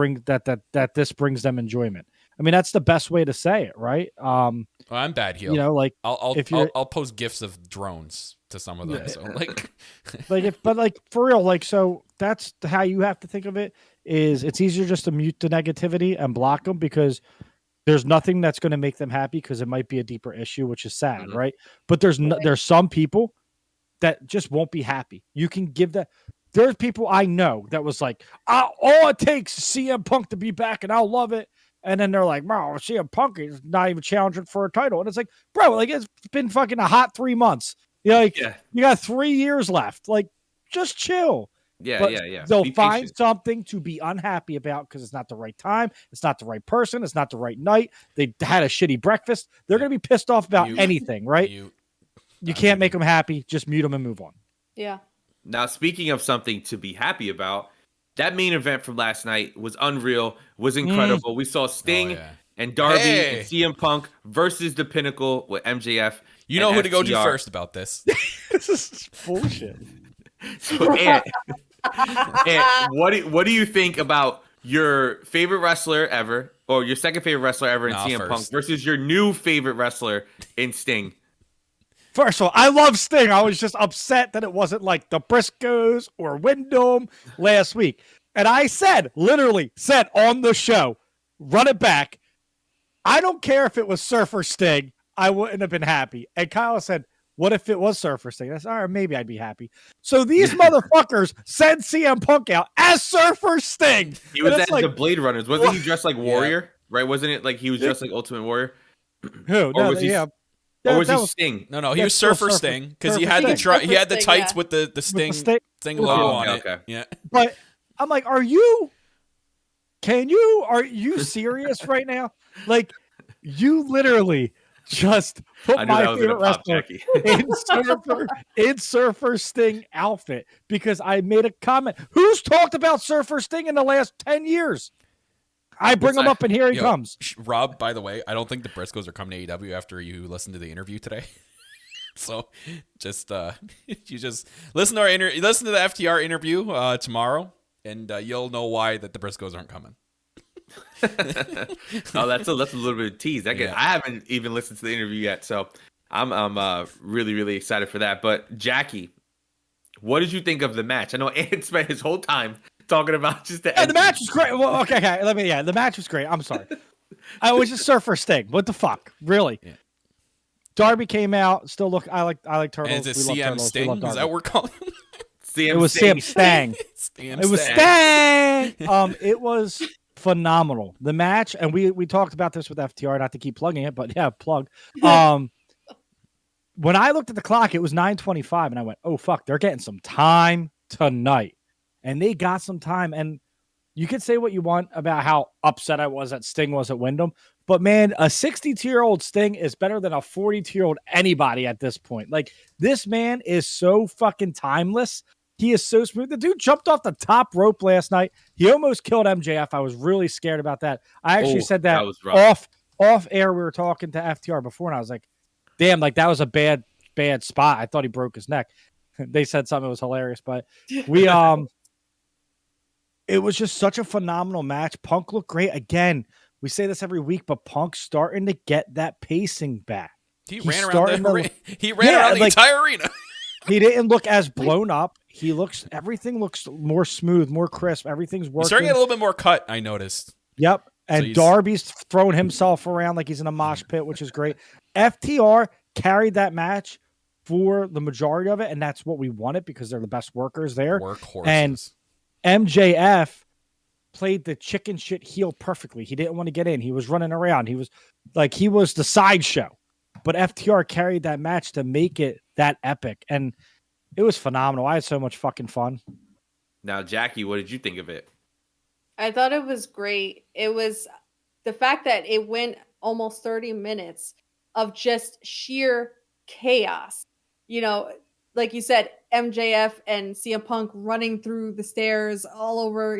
this brings them enjoyment. I mean, that's the best way to say it, right? Well, I'm bad heel. Like I'll post gifs of drones to some of them. So but for real, so that's how you have to think of it. Is it's easier just to mute the negativity and block them because there's nothing that's going to make them happy because it might be a deeper issue, which is sad, right? But there's some people that just won't be happy. You can give that. There's people I know that was like, all it takes is CM Punk to be back and I'll love it. And then they're like, wow, CM Punk is not even challenging for a title. And it's like, bro, like it's been fucking a hot 3 months. You got 3 years left. Like, just chill. Yeah. They'll find something to be unhappy about because it's not the right time. It's not the right person. It's not the right night. They had a shitty breakfast. They're going to be pissed off about anything, right? You can't make them happy. Just mute them and move on. Yeah. Now, speaking of something to be happy about, that main event from last night was unreal, was incredible. We saw Sting and Darby and CM Punk versus The Pinnacle with MJF. You know who to go to first about this. This is bullshit. So, and what do you think about your favorite wrestler ever, or your second favorite wrestler ever in CM Punk versus your new favorite wrestler in Sting? First of all, I love Sting. I was just upset that it wasn't like the Briscoes or Wyndham last week. And I literally said on the show, run it back. I don't care if it was Surfer Sting. I wouldn't have been happy. And Kyle said, what if it was Surfer Sting? I said, all right, maybe I'd be happy. So these motherfuckers sent CM Punk out as Surfer Sting. He was at the Blade Runners. Wasn't he dressed like Warrior? Right? Wasn't it like he was dressed like Ultimate Warrior? Who? Or was he Sting? No, he was Surfer Sting because he had the tights with the Sting logo on it. Okay. Yeah. But I'm like, are you serious right now? Like, you literally just put I knew my that was gonna favorite pop, wrestler Jackie. in Surfer Sting outfit because I made a comment. Who's talked about Surfer Sting in the last 10 years? I bring him up and here he comes. Rob, by the way, I don't think the Briscoes are coming to AEW after you listen to the interview today. So just you just listen to listen to the FTR interview tomorrow, and you'll know why that the Briscoes aren't coming. Oh, that's a little bit of tease. I haven't even listened to the interview yet, so I'm really, really excited for that. But Jackie, what did you think of the match? I know Ed spent his whole time talking about just the match was great. Well, okay, the match was great. I'm sorry. I was just Surfer Sting. What the fuck? Really? Yeah. Darby came out. Still look. I like Turtles. And is it CM Sting? Is that what we're calling him? It was Sam Stang. It was Stang. It was phenomenal. The match, and we talked about this with FTR. Not to keep plugging it, but yeah, plug. When I looked at the clock, it was 9:25, and I went, "Oh fuck, they're getting some time tonight." And they got some time. And you could say what you want about how upset I was that Sting was at Wyndham. But, man, a 62-year-old Sting is better than a 42-year-old anybody at this point. Like, this man is so fucking timeless. He is so smooth. The dude jumped off the top rope last night. He almost killed MJF. I was really scared about that. I actually said that off air. We were talking to FTR before, and I was like, damn, like, that was a bad spot. I thought he broke his neck. They said something that was hilarious. But we it was just such a phenomenal match. Punk looked great. Again, we say this every week, but Punk's starting to get that pacing back. He ran around the entire arena. He didn't look as blown up. Everything looks more smooth, more crisp. Everything's working. He's starting to get a little bit more cut, I noticed. Yep. And so Darby's throwing himself around like he's in a mosh pit, which is great. FTR carried that match for the majority of it, and that's what we wanted because they're the best workers there. Workhorses. And MJF played the chicken shit heel perfectly. He didn't want to get in. He was running around. He was the sideshow. But FTR carried that match to make it that epic. And it was phenomenal. I had so much fucking fun. Now, Jackie, what did you think of it? I thought it was great. It was the fact that it went almost 30 minutes of just sheer chaos. You know, like you said, MJF and CM Punk running through the stairs all over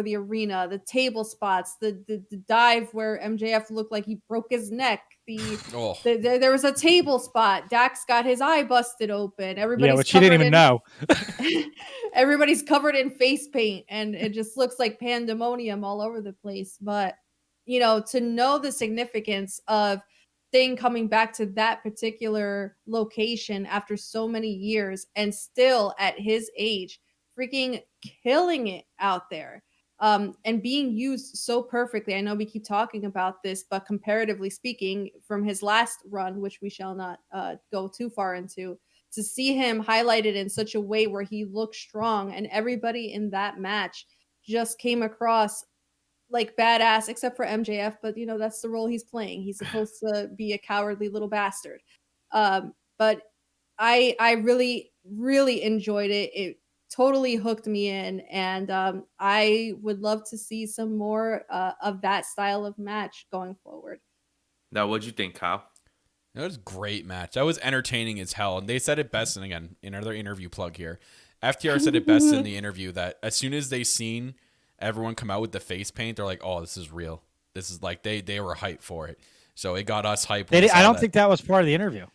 the arena, the table spots, the dive where MJF looked like he broke his neck. There was a table spot. Dax got his eye busted open. Which he didn't even know. Everybody's covered in face paint, and it just looks like pandemonium all over the place. But, to know the significance of Sting coming back to that particular location after so many years and still at his age, freaking killing it out there. And being used so perfectly. I know we keep talking about this, but comparatively speaking, from his last run, which we shall not go too far into, to see him highlighted in such a way where he looked strong, and everybody in that match just came across like badass, except for MJF, but that's the role he's playing. He's supposed to be a cowardly little bastard. But I really, really enjoyed it. It totally hooked me in, and I would love to see some more of that style of match going forward. Now, what'd you think, Kyle? It was a great match. That was entertaining as hell. And they said it best, and again, another interview plug here. FTR said it best in the interview that as soon as they seen everyone come out with the face paint, they're like, oh, this is real. This is like they were hyped for it. So it got us hyped. I don't think that was part of the interview.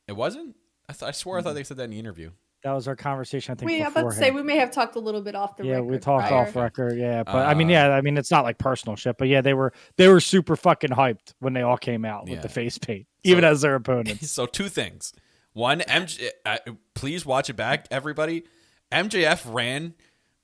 It wasn't? I swore I thought they said that in the interview. That was our conversation, I think. I'm about to say we may have talked a little bit off the record. Yeah, we talked off record. Yeah, but it's not like personal shit. But yeah, they were super fucking hyped when they all came out with the face paint, even as their opponents. So two things. One, please watch it back, everybody. MJF ran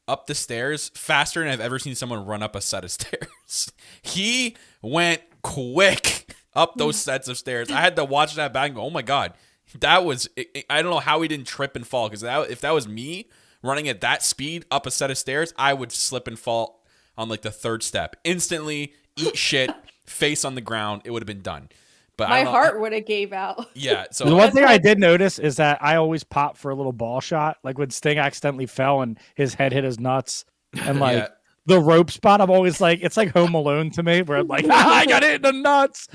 up the stairs faster than I've ever seen someone run up a set of stairs. He went quick up those sets of stairs. I had to watch that back and go, oh my God. That was, I don't know how he didn't trip and fall, because if that was me running at that speed up a set of stairs, I would slip and fall on like the third step. Instantly, eat shit, face on the ground. It would have been done. But my heart would have gave out. Yeah. So the one thing I did notice is that I always pop for a little ball shot. Like when Sting accidentally fell and his head hit his nuts. And the rope spot, I'm always like, it's like Home Alone to me, where I'm like, I got it in the nuts.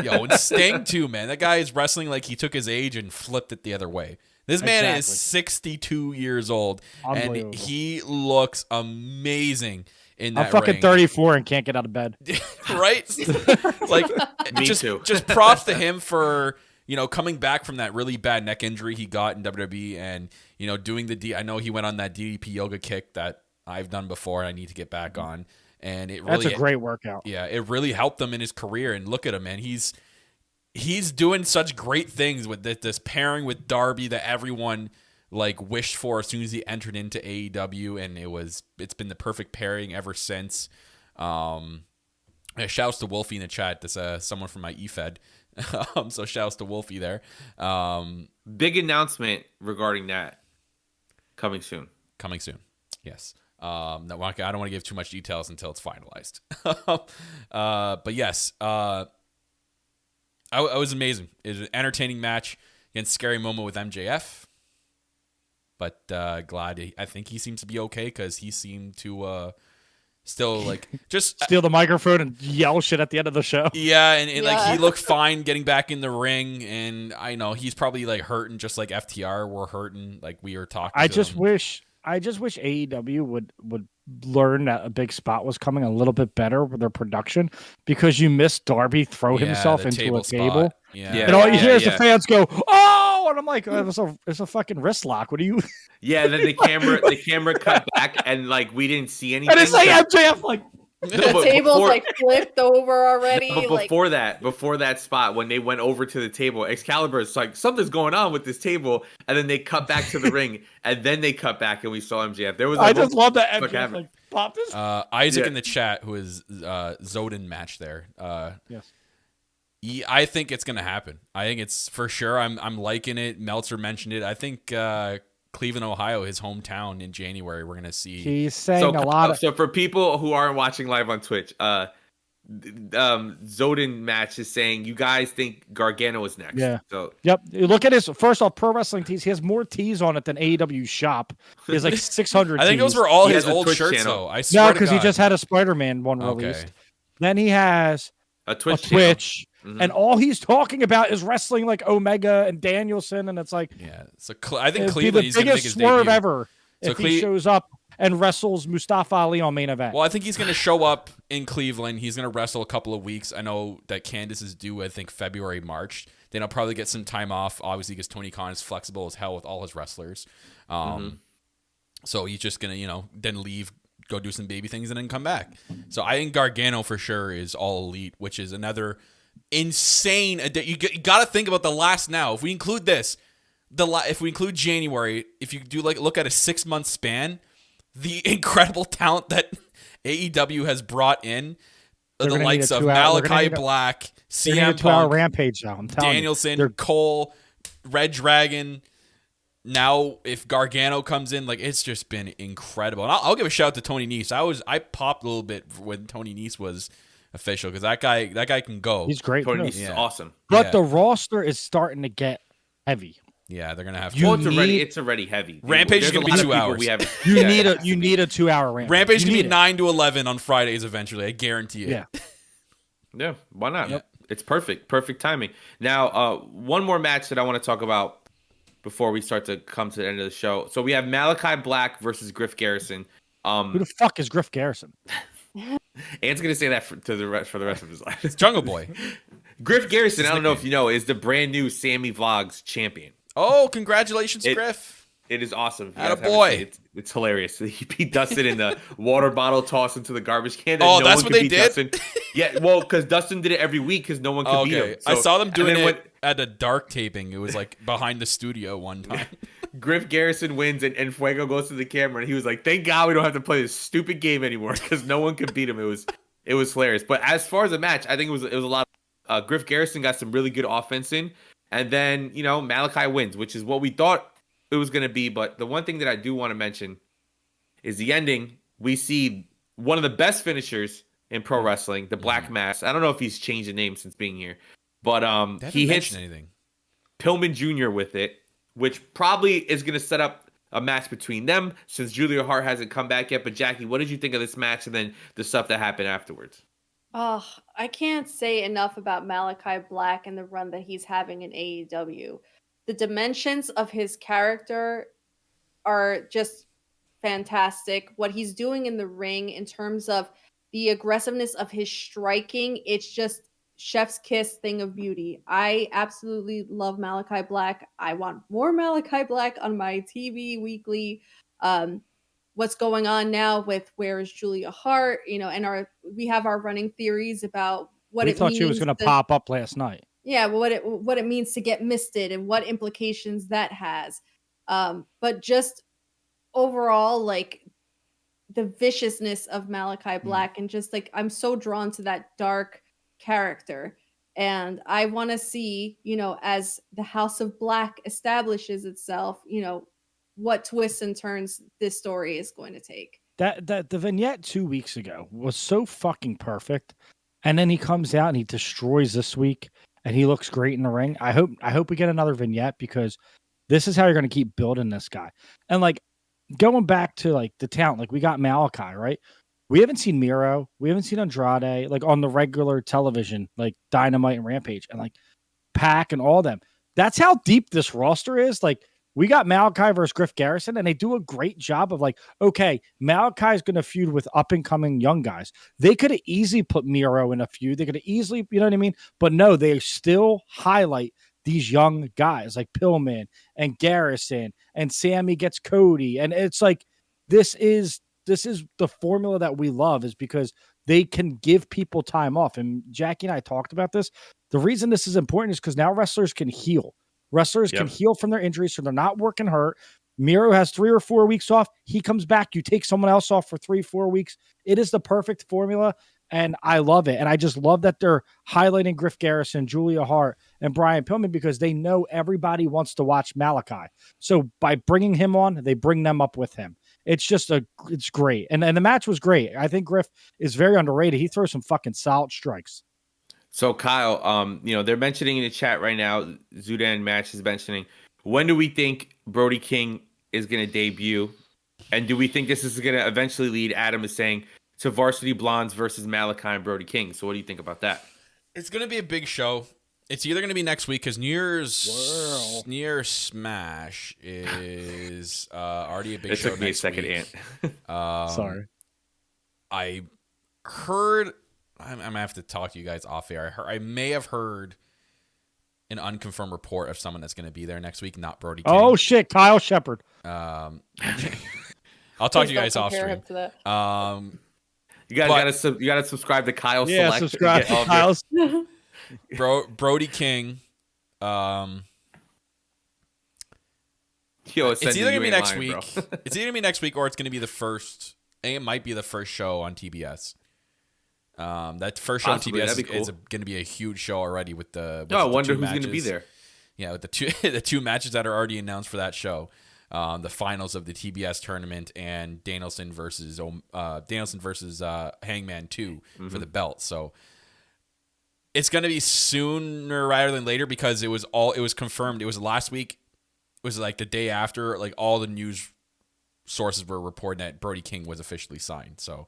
Yo, and Sting too, man. That guy is wrestling like he took his age and flipped it the other way. This man is Exactly. 62 years old, and Unbelievable. he looks amazing in that I'm fucking ring. 34 and can't get out of bed. Right? Like, Me just, too. just props to him for, coming back from that really bad neck injury he got in WWE and, doing I know he went on that DDP yoga kick that I've done before and I need to get back on. And it really, That's a great workout. yeah, it really helped him in his career. And look at him, man. He's doing such great things with this pairing with Darby that everyone wished for as soon as he entered into AEW, and it's been the perfect pairing ever since. Shouts to Wolfie in the chat. That's someone from my eFed. So shouts to Wolfie there. Big announcement regarding that coming soon. Coming soon. Yes. I don't want to give too much details until it's finalized. But yes, I was amazing. It was an entertaining match against Scary Momo with MJF. But glad. I think he seems to be okay because he seemed to still just Steal the microphone and yell shit at the end of the show. yeah, and Yeah. he looked fine getting back in the ring, and I know he's probably hurting just like FTR were hurting, like we were talking. I to just him. wish AEW would learn that a big spot was coming a little bit better with their production, because you missed Darby throw Yeah, himself the into a spot. table. Yeah. Yeah. And all you hear is yeah. the fans go, "Oh!" And I'm like, "It's a fucking wrist lock. What are you?" Yeah, and then the camera cut back, and we didn't see anything. And it's like MJF, like, No, The but table's before- flipped over already. No, but before that spot, when they went over to the table, Excalibur is like, something's going on with this table, and then they cut back to the ring, and then they cut back, and we saw MJF. There was I just love that Fuck MJF happened. popped his. Isaac Yeah. in the chat, who is Zoden match there. Yes. I think it's gonna happen. I think it's for sure. I'm liking it. Meltzer mentioned it. I think Cleveland, Ohio, his hometown, in January, we're gonna see. He's saying a lot of. So for people who aren't watching live on Twitch, Zoden match is saying you guys think Gargano is next. Yeah. So Yep. You look at his first off Pro Wrestling tees. He has more tees on it than AEW shop. He has like 600. I think tees. those were all He his has a old Twitch shirts, channel. though. I swear No, to because he God. just had a Spider-Man one Okay. released. Then he has a a Twitch. channel. Twitch, Mhm. and all he's talking about is wrestling like Omega and Danielson, and it's like Yeah. So I think it'd be Cleveland, the he's gonna make biggest his swerve debut. ever So if he shows up and wrestles Mustafa Ali on main event. Well, I think he's going to show up in Cleveland. He's going to wrestle a couple of weeks. I know that Candace is due, I think, February, March. Then I'll probably get some time off, obviously, because Tony Khan is flexible as hell with all his wrestlers. So he's just going to, then leave, go do some baby things, and then come back. So I think Gargano for sure is all elite, which is another insane. You got to think about the last now. If we include this, if we include January, if you do look at a 6-month span, the incredible talent that AEW has brought in, They're the gonna likes need a of 2 hour- Malachi they're Black, They're gonna need CM a 2-hour Punk, rampage now. I'm telling you. Danielson, They're- Cole, Red Dragon. Now, if Gargano comes in, it's just been incredible. And I'll give a shout out to Tony Nese. I popped a little bit when Tony Nese was official, because that guy can go. He's great. Tony too. Nese is Yeah. awesome. But Yeah. the roster is starting to get heavy. Yeah, they're gonna have You Well, to. it's already heavy. Rampage is There's a gonna be lot of 2 people hours. We haven't. You yeah, need it has you to be. need a 2-hour rampage. Rampage You can be need it. 9 to 11 on Fridays eventually. I guarantee it. Yeah. Yeah, why not? Yep. It's perfect timing. Now, one more match that I want to talk about before we start to come to the end of the show. So we have Malachi Black versus Griff Garrison. Who the fuck is Griff Garrison? Ant's gonna say that for the rest of his life. It's Jungle Boy. Griff Garrison, I don't know if you know, is the brand new Sammy Vlogs champion. Oh, congratulations, Griff. It is awesome. If you Atta guys haven't boy. seen it, it's hilarious. He beat Dustin in the water bottle toss into the garbage can. that Oh, no that's one what could they beat did? Dustin. Yeah, well, because Dustin did it every week because no one could beat him. I saw them and doing then it at a dark taping. It was behind the studio one time. Griff Garrison wins and Fuego goes to the camera and he was like, "Thank God we don't have to play this stupid game anymore because no one could beat him." It was hilarious. But as far as the match, I think it was a lot. Griff Garrison got some really good offense in, and then Malachi wins, which is what we thought it was going to be. But the one thing that I do want to mention is the ending. We see one of the best finishers in pro wrestling, the Black Mass. I don't know if he's changed the name since being here, but They he haven't hits mentioned anything. Pillman Jr. with it, which probably is going to set up a match between them since Julia Hart hasn't come back yet. But Jackie, what did you think of this match and then the stuff that happened afterwards? Oh, I can't say enough about Malachi Black and the run that he's having in AEW. The dimensions of his character are just fantastic. What he's doing in the ring in terms of the aggressiveness of his striking, it's just chef's kiss thing of beauty. I absolutely love Malachi Black. I want more Malachi Black on my TV weekly. What's going on now with where is Julia Hart, and we have our running theories about what We it thought means she was going to pop up last night. yeah, what it means to get misted and what implications that has. But just overall, like the viciousness of Malachi Black, and just like I'm so drawn to that dark character. And I want to see, as the House of Black establishes itself, what twists and turns this story is going to take. That the vignette 2 weeks ago was so fucking perfect. And then he comes out and he destroys this week and he looks great in the ring. I hope we get another vignette because this is how you're going to keep building this guy. And like going back to like the talent, like we got Malachi, right? We haven't seen Miro, we haven't seen Andrade like on the regular television, like Dynamite and Rampage and like Pac and all them. That's how deep this roster is. Like we got Malachi versus Griff Garrison, and they do a great job of like, okay, Malachi's going to feud with up and coming young guys. They could have easily put Miro in a feud. They could have easily, you know what I mean? But no, they still highlight these young guys like Pillman and Garrison, and Sammy gets Cody. And it's like, this is the formula that we love, is because they can give people time off. And Jackie and I talked about this. The reason this is important is because now wrestlers can heal. Wrestlers can heal from their injuries, so they're not working hurt. Miro has 3 or 4 weeks off. He comes back. You take someone else off for 3-4 weeks. It is the perfect formula, and I love it. And I just love that they're highlighting Griff Garrison, Julia Hart, and Brian Pillman because they know everybody wants to watch Malachi. So by bringing him on, they bring them up with him. It's just it's great. And the match was great. I think Griff is very underrated. He throws some fucking solid strikes. So Kyle, they're mentioning in the chat right now, Zudan Match is mentioning, when do we think Brody King is going to debut? And do we think this is going to eventually lead, Adam is saying, to Varsity Blondes versus Malachi and Brody King? So what do you think about that? It's going to be a big show. It's either going to be next week because New Year's Smash is already a big show. It took me a second, week. Ant. Sorry. I heard... I'm going to have to talk to you guys off air. I may have heard an unconfirmed report of someone that's going to be there next week, not Brody King. Oh, shit. Kyle Shepard. I'll talk to you guys off stream. You guys gotta subscribe to Kyle Select. Subscribe to Kyle's. Brody King. It's either going to be next week. It's either going to be next week or it's going to be the first. I think it might be the first show on TBS. That first show Possibly, on TBS cool. is going to be a huge show already with the. I wonder who's going to be there. Yeah, with the two matches that are already announced for that show, the finals of the TBS tournament and Danielson versus Hangman 2 for the belt. So it's going to be sooner rather than later because it was confirmed. It was last week. It was like the day after. Like all the news sources were reporting that Brody King was officially signed. So.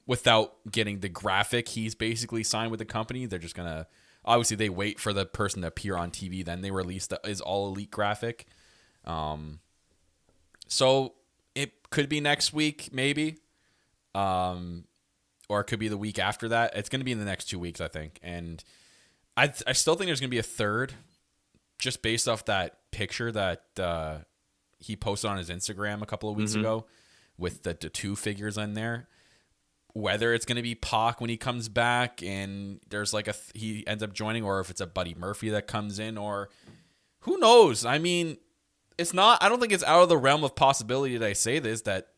Without getting the graphic, he's basically signed with the company. They're just gonna obviously they wait for the person to appear on TV, then they release his all elite graphic. So it could be next week, maybe, or it could be the week after that. It's gonna be in the next 2 weeks, I think, and I still think there's gonna be a third, just based off that picture that he posted on his Instagram a couple of weeks ago with the two figures in there. Whether it's going to be Pac when he comes back and there's like he ends up joining, or if it's a Buddy Murphy that comes in, or who knows? I mean, I don't think it's out of the realm of possibility that I say this, that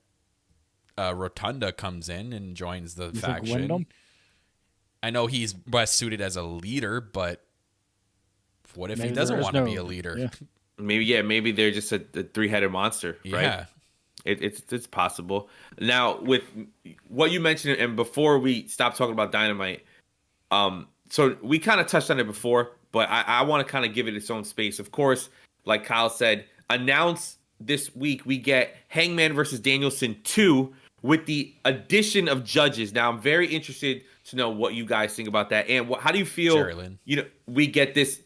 Rotunda comes in and joins the faction. I know he's best suited as a leader, but what if he doesn't want to be a leader? Yeah. Maybe they're just a three-headed monster, right? Yeah. It's possible. Now, with what you mentioned, and before we stop talking about Dynamite, so we kind of touched on it before, but I want to kind of give it its own space. Of course, like Kyle said, announce this week we get Hangman versus Danielson 2 with the addition of judges. Now, I'm very interested to know what you guys think about that. And how do you feel, we get this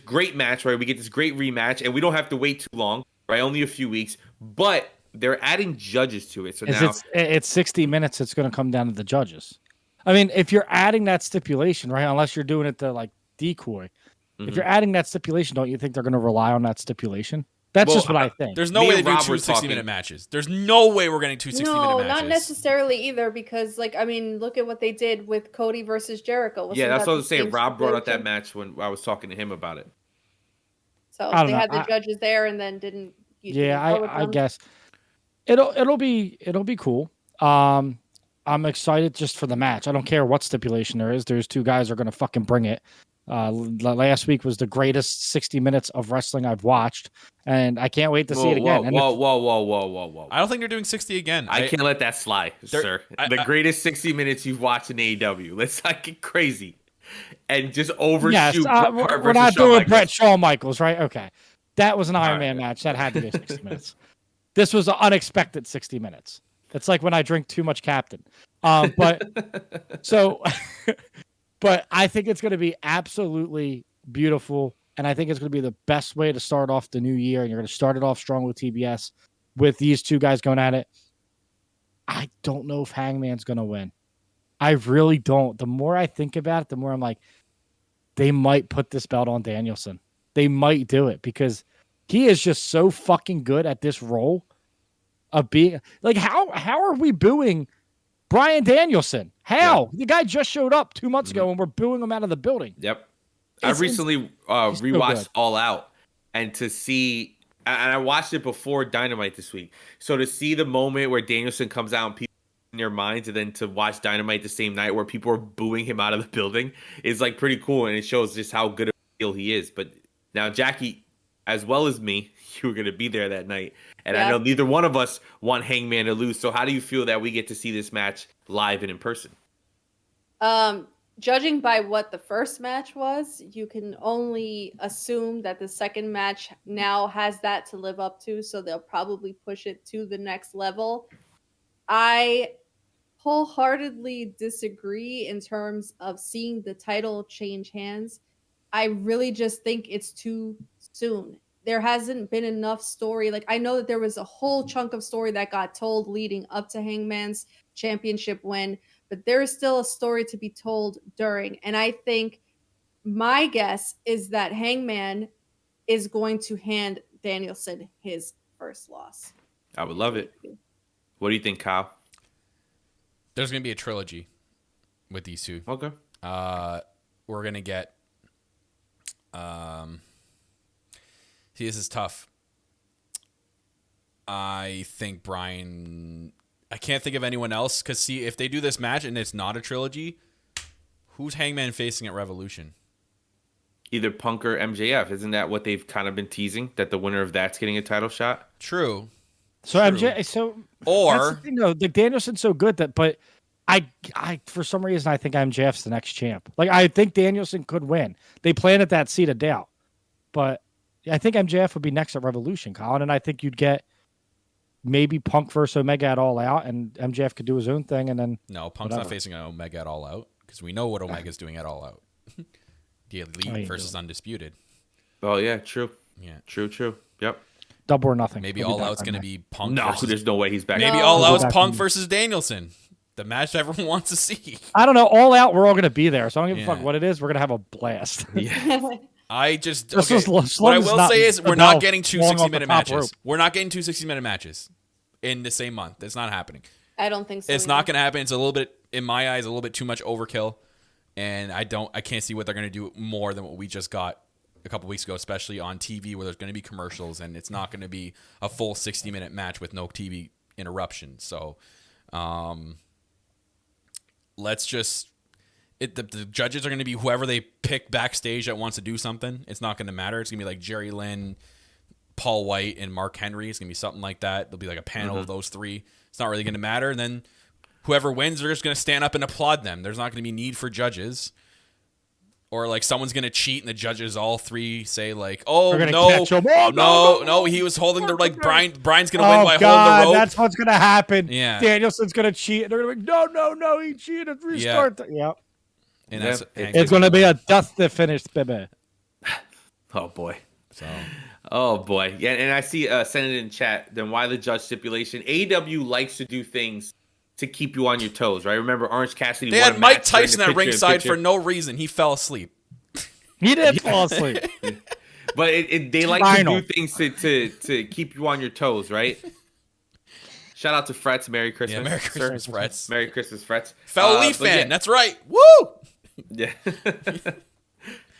great match, right? We get this great rematch, and we don't have to wait too long, right? Only a few weeks. But they're adding judges to it. So now it's 60 minutes. It's going to come down to the judges. I mean, if you're adding that stipulation, right, unless you're doing it to like decoy, if you're adding that stipulation, don't you think they're going to rely on that stipulation? That's just what I think. There's no way they do two 60-minute matches. There's no way we're getting two 60-minute matches. No, not necessarily either, because, like, I mean, look at what they did with Cody versus Jericho. Yeah, that's what I was saying. Rob brought up that match when I was talking to him about it. So they had the judges there and then didn't. I guess it'll be cool. I'm excited just for the match. I don't care what stipulation there is. There's two guys who are going to fucking bring it. Last week was the greatest 60 minutes of wrestling I've watched, and I can't wait to see it again. Whoa. I don't think they're doing 60 again. I can't let that slide, sir. The greatest 60 minutes you've watched in AEW. Let's not get crazy and just overshoot. Yes, we're not doing Shawn Michaels, right? Okay. That was an Iron Man match. That had to be 60 minutes. This was an unexpected 60 minutes. It's like when I drink too much Captain. But I think it's going to be absolutely beautiful, and I think it's going to be the best way to start off the new year, and you're going to start it off strong with TBS, with these two guys going at it. I don't know if Hangman's going to win. I really don't. The more I think about it, the more I'm like, they might put this belt on Danielson. They might do it because he is just so fucking good at this role of being like, how are we booing Bryan Danielson? How? The guy just showed up 2 months ago and we're booing him out of the building. Yep. I recently rewatched All Out, and to see, and I watched it before Dynamite this week. So to see the moment where Danielson comes out and people in their minds, and then to watch Dynamite the same night where people are booing him out of the building is like pretty cool, and it shows just how good of a heel he is. But now, Jackie, as well as me, you were going to be there that night. And I know neither one of us want Hangman to lose. So how do you feel that we get to see this match live and in person? Judging by what the first match was, you can only assume that the second match now has that to live up to. So they'll probably push it to the next level. I wholeheartedly disagree in terms of seeing the title change hands. I really just think it's too soon. There hasn't been enough story. Like, I know that there was a whole chunk of story that got told leading up to Hangman's championship win, but there is still a story to be told during. And I think my guess is that Hangman is going to hand Danielson his first loss. I would love it. What do you think, Kyle? There's going to be a trilogy with these two. Okay. We're going to get... See, this is tough. I think Bryan... I can't think of anyone else, because see, if they do this match and it's not a trilogy, who's Hangman facing at Revolution? Either Punk or MJF. Isn't that what they've kind of been teasing? That the winner of that's getting a title shot? True. So or the Danielson's so good that, but I for some reason I think MJF's the next champ. Like, I think Danielson could win. They planted that seed of doubt, but I think MJF would be next at Revolution, Colin, and I think you'd get maybe Punk versus Omega at All Out, and MJF could do his own thing, and then no, Punk's not facing an Omega at All Out because we know what Omega's doing at All Out. The Elite versus Undisputed. Oh yeah, true. Yeah, true. Yep. Double or nothing. Maybe All Out's going to be Punk. No, there's no way he's back. Maybe All Out's Punk versus Danielson. The match everyone wants to see. I don't know. All Out, we're all going to be there, so I don't give a fuck what it is. We're going to have a blast. Yeah. I just... Okay. What I will say is we're not getting two 60-minute matches. We're not getting two 60-minute matches in the same month. It's not happening. I don't think so. It's not going to happen. It's a little bit, in my eyes, a little bit too much overkill. And I can't see what they're going to do more than what we just got a couple weeks ago, especially on TV, where there's going to be commercials and it's not going to be a full 60-minute match with no TV interruption. So let's just... The judges are going to be whoever they pick backstage that wants to do something. It's not going to matter. It's going to be like Jerry Lynn, Paul White, and Mark Henry. It's going to be something like that. There'll be like a panel of those three. It's not really going to matter. And then whoever wins, they're just going to stand up and applaud them. There's not going to be need for judges. Or like someone's gonna cheat and the judges all three say like, "Oh We're gonna no, catch him. Oh, no, he was holding the like Brian's gonna Oh win by God, holding the rope." that's what's gonna happen. Yeah. Danielson's gonna cheat. And they're gonna be no, he cheated. Restart. Yep. And Yeah. that's It's gonna be a dusty finish, baby. Oh boy. So Oh boy. Yeah, and I see send it in chat. Then why the judge stipulation? AEW likes to do things to keep you on your toes, right? Remember Orange Cassidy? they won had a Mike match during Tyson the at picture in ringside picture. for no reason. He fell asleep. He did fall asleep. But they like Final. to do things to keep you on your toes, right? Shout out to Frets. Merry Christmas. Yeah, Merry sir. Christmas, Frets. Merry Christmas, Frets. Fellow Leaf but fan. yeah. That's right. Woo! Yeah.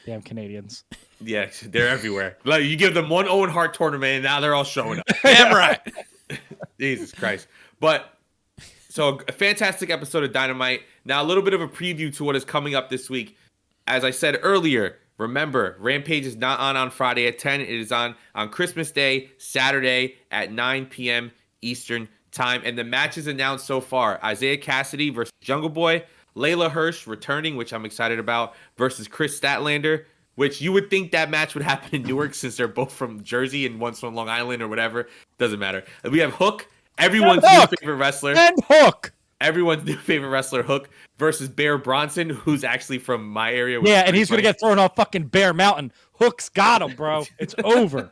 Damn Canadians. Yeah, they're everywhere. Like you give them one Owen Hart tournament, and now they're all showing up. Damn right. Jesus Christ. But so a fantastic episode of Dynamite. Now a little bit of a preview to what is coming up this week. As I said earlier, remember Rampage is not on Friday at 10. It is on Christmas Day, Saturday at 9 p.m. Eastern time. And the matches announced so far: Isaiah Cassidy versus Jungle Boy, Layla Hirsch returning, which I'm excited about, versus Chris Statlander. Which you would think that match would happen in Newark since they're both from Jersey and one's from Long Island or whatever. Doesn't matter. We have Hook, everyone's new favorite wrestler. And Hook. Everyone's new favorite wrestler, Hook, versus Bear Bronson, who's actually from my area. which Yeah, is and pretty he's gonna funny. get thrown off fucking Bear Mountain. Hook's got him, bro. It's over.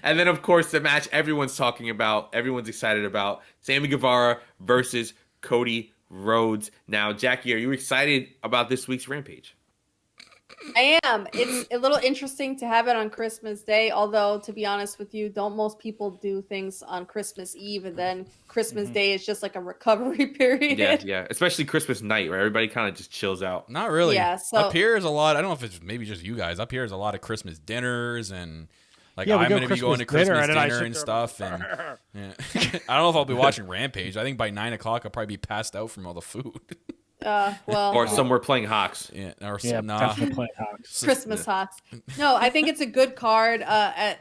And then, of course, the match everyone's talking about, everyone's excited about, Sammy Guevara versus Cody Rhodes. Now, Jackie, are you excited about this week's Rampage? I am. It's a little interesting to have it on Christmas Day, although to be honest with you, don't most people do things on Christmas Eve and then Christmas Day is just like a recovery period? Yeah. Especially Christmas night, where everybody kind of just chills out. Not really. Yeah, so- up here is a lot. I don't know if it's maybe just you guys. Up here is a lot of Christmas dinners and like Yeah, we I'm go going to be going to Christmas dinner, Christmas and then I dinner sit and there stuff. And yeah. I don't know if I'll be watching Rampage. I think by 9 o'clock I'll probably be passed out from all the food. Well, Or somewhere playing Hawks. Yeah, or Yeah, nah. potentially playing Hawks. Christmas Hawks. No, I think it's a good card.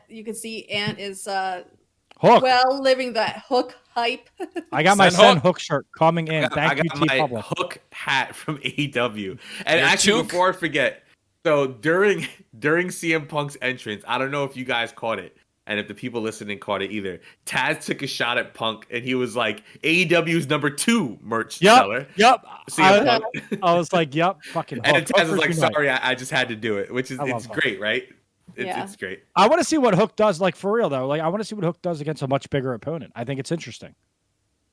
You can see Ant is Hook. well living that Hook hype. I got my Send Send Hook. Hook shirt coming in. I Thank you, got T my Public. Hook hat from AEW. And Your actually, toque? before I forget, so during CM Punk's entrance, I don't know if you guys caught it, and if the people listening caught it either. Taz took a shot at Punk, and he was like, AEW's #2 merch seller. Yep. CM Punk. I was like, yep, fucking Hook. And Taz was Hook like, unite. sorry, I just had to do it, which is I love it's Hook. great, right? Yeah. It's great. I want to see what Hook does, like for real though. Like I want to see what Hook does against a much bigger opponent. I think it's interesting.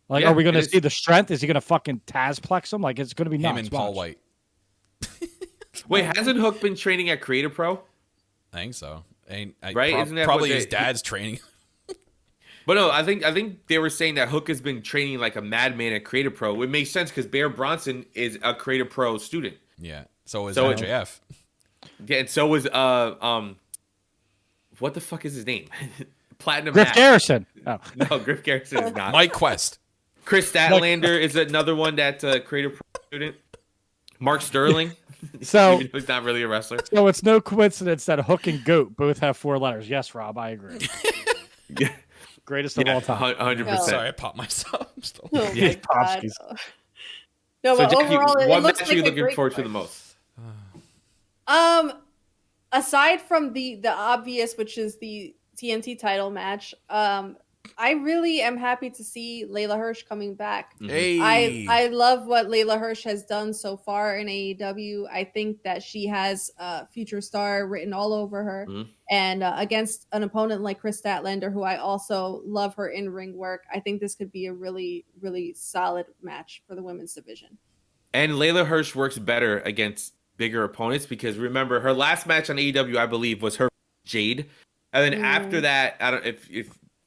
Like, Yeah, are we going it to is. see the strength? Is he going to fucking Tazplex him? Like, it's going to be Him nuts. and Paul Watch. White. Wait, hasn't Hook been training at Creative Pro? I think so. And Right? Isn't that probably what his they- dad's training. But no, I think they were saying that Hook has been training like a madman at Creative Pro. It makes sense because Bear Bronson is a Creative Pro student. Yeah. So is So- MJF. Yeah, and so was what the fuck is his name? Platinum Griff Matt. Garrison. Oh. No, Griff Garrison is not. Mike Quest. Chris Statlander is another one that's a Creative Pro student. Mark Sterling. So- Even though he's not really a wrestler. So it's no coincidence that Hook and Goat both have 4 letters. Yes, Rob, I agree. Yeah, Greatest of all time. 100%. Sorry, I popped myself. I'm still- Oh Yeah. my God. Popskis. No, So but Jackie, overall, it what looks match like are you a looking great forward to card. the most? Aside from the obvious, which is the TNT title match, I really am happy to see Layla Hirsch coming back. Hey. I love what Layla Hirsch has done so far in AEW. I think that she has future star written all over her. Mhm. And against an opponent like Chris Statlander, who I also love her in-ring work, I think this could be a really, really solid match for the women's division. And Layla Hirsch works better against bigger opponents because remember her last match on AEW, I believe, was her Jade, and then after that, I don't if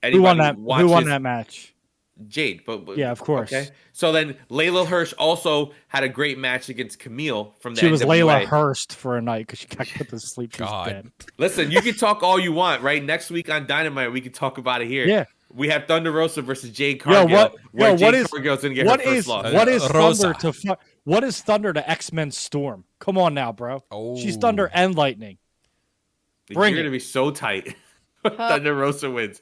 anybody Who won that? watches Who won that match? Jade, but Yeah, of course. Okay, so then Layla Hirsch also had a great match against Camille from the She was NWA. Layla Hurst for a night because she got put to sleep. She was God. dead. Listen, you can talk all you want, right? Next week on Dynamite, we can talk about it here. Yeah. We have Thunder Rosa versus Jade Yo, Cargill. what? where Yo, Jade what is? Cargill's gonna get What her first is? loss. What is Rosa. Thunder to? What is Thunder to X-Men Storm? Come on now, bro. She's Oh. Thunder and Lightning. Bring You're it. gonna be so tight. Thunder Rosa wins.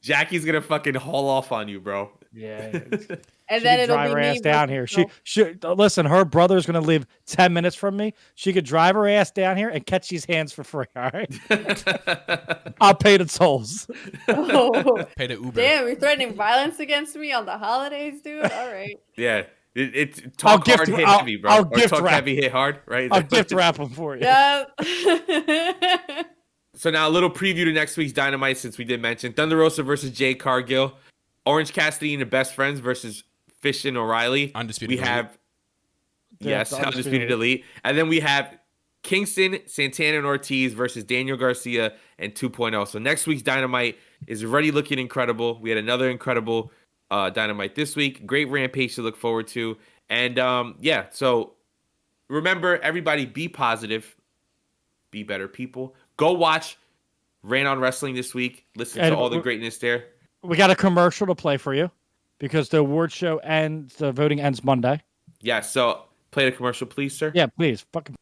Jackie's gonna fucking haul off on you, bro. Yeah. And She then could it'll drive be her me ass down here. versus She listen. Her brother's gonna live 10 minutes from me. She could drive her ass down here and catch these hands for free. All right, I'll pay the tolls. Oh, Pay the Uber. damn, you're threatening violence against me on the holidays, dude. All right. Yeah. It's talk hard, hit heavy, bro. I'll Or gift talk wrap. heavy, hit hard, right? I'll gift wrap them for you. Yep. So now a little preview to next week's Dynamite, since we did mention Thunder Rosa versus Jay Cargill, Orange Cassidy and the Best Friends versus Fish and O'Reilly. Undisputed We Elite. have yes, the Undisputed Elite, and then we have Kingston, Santana, and Ortiz versus Daniel Garcia and 2.0. So next week's Dynamite is already looking incredible. We had another incredible Dynamite this week. Great Rampage to look forward to, and yeah. So remember, everybody, be positive, be better people. Go watch Ran on Wrestling this week. Listen to all the greatness there. We got a commercial to play for you because the award show ends. The voting ends Monday. Yeah, so play the commercial, please, sir. Yeah, please. Fucking.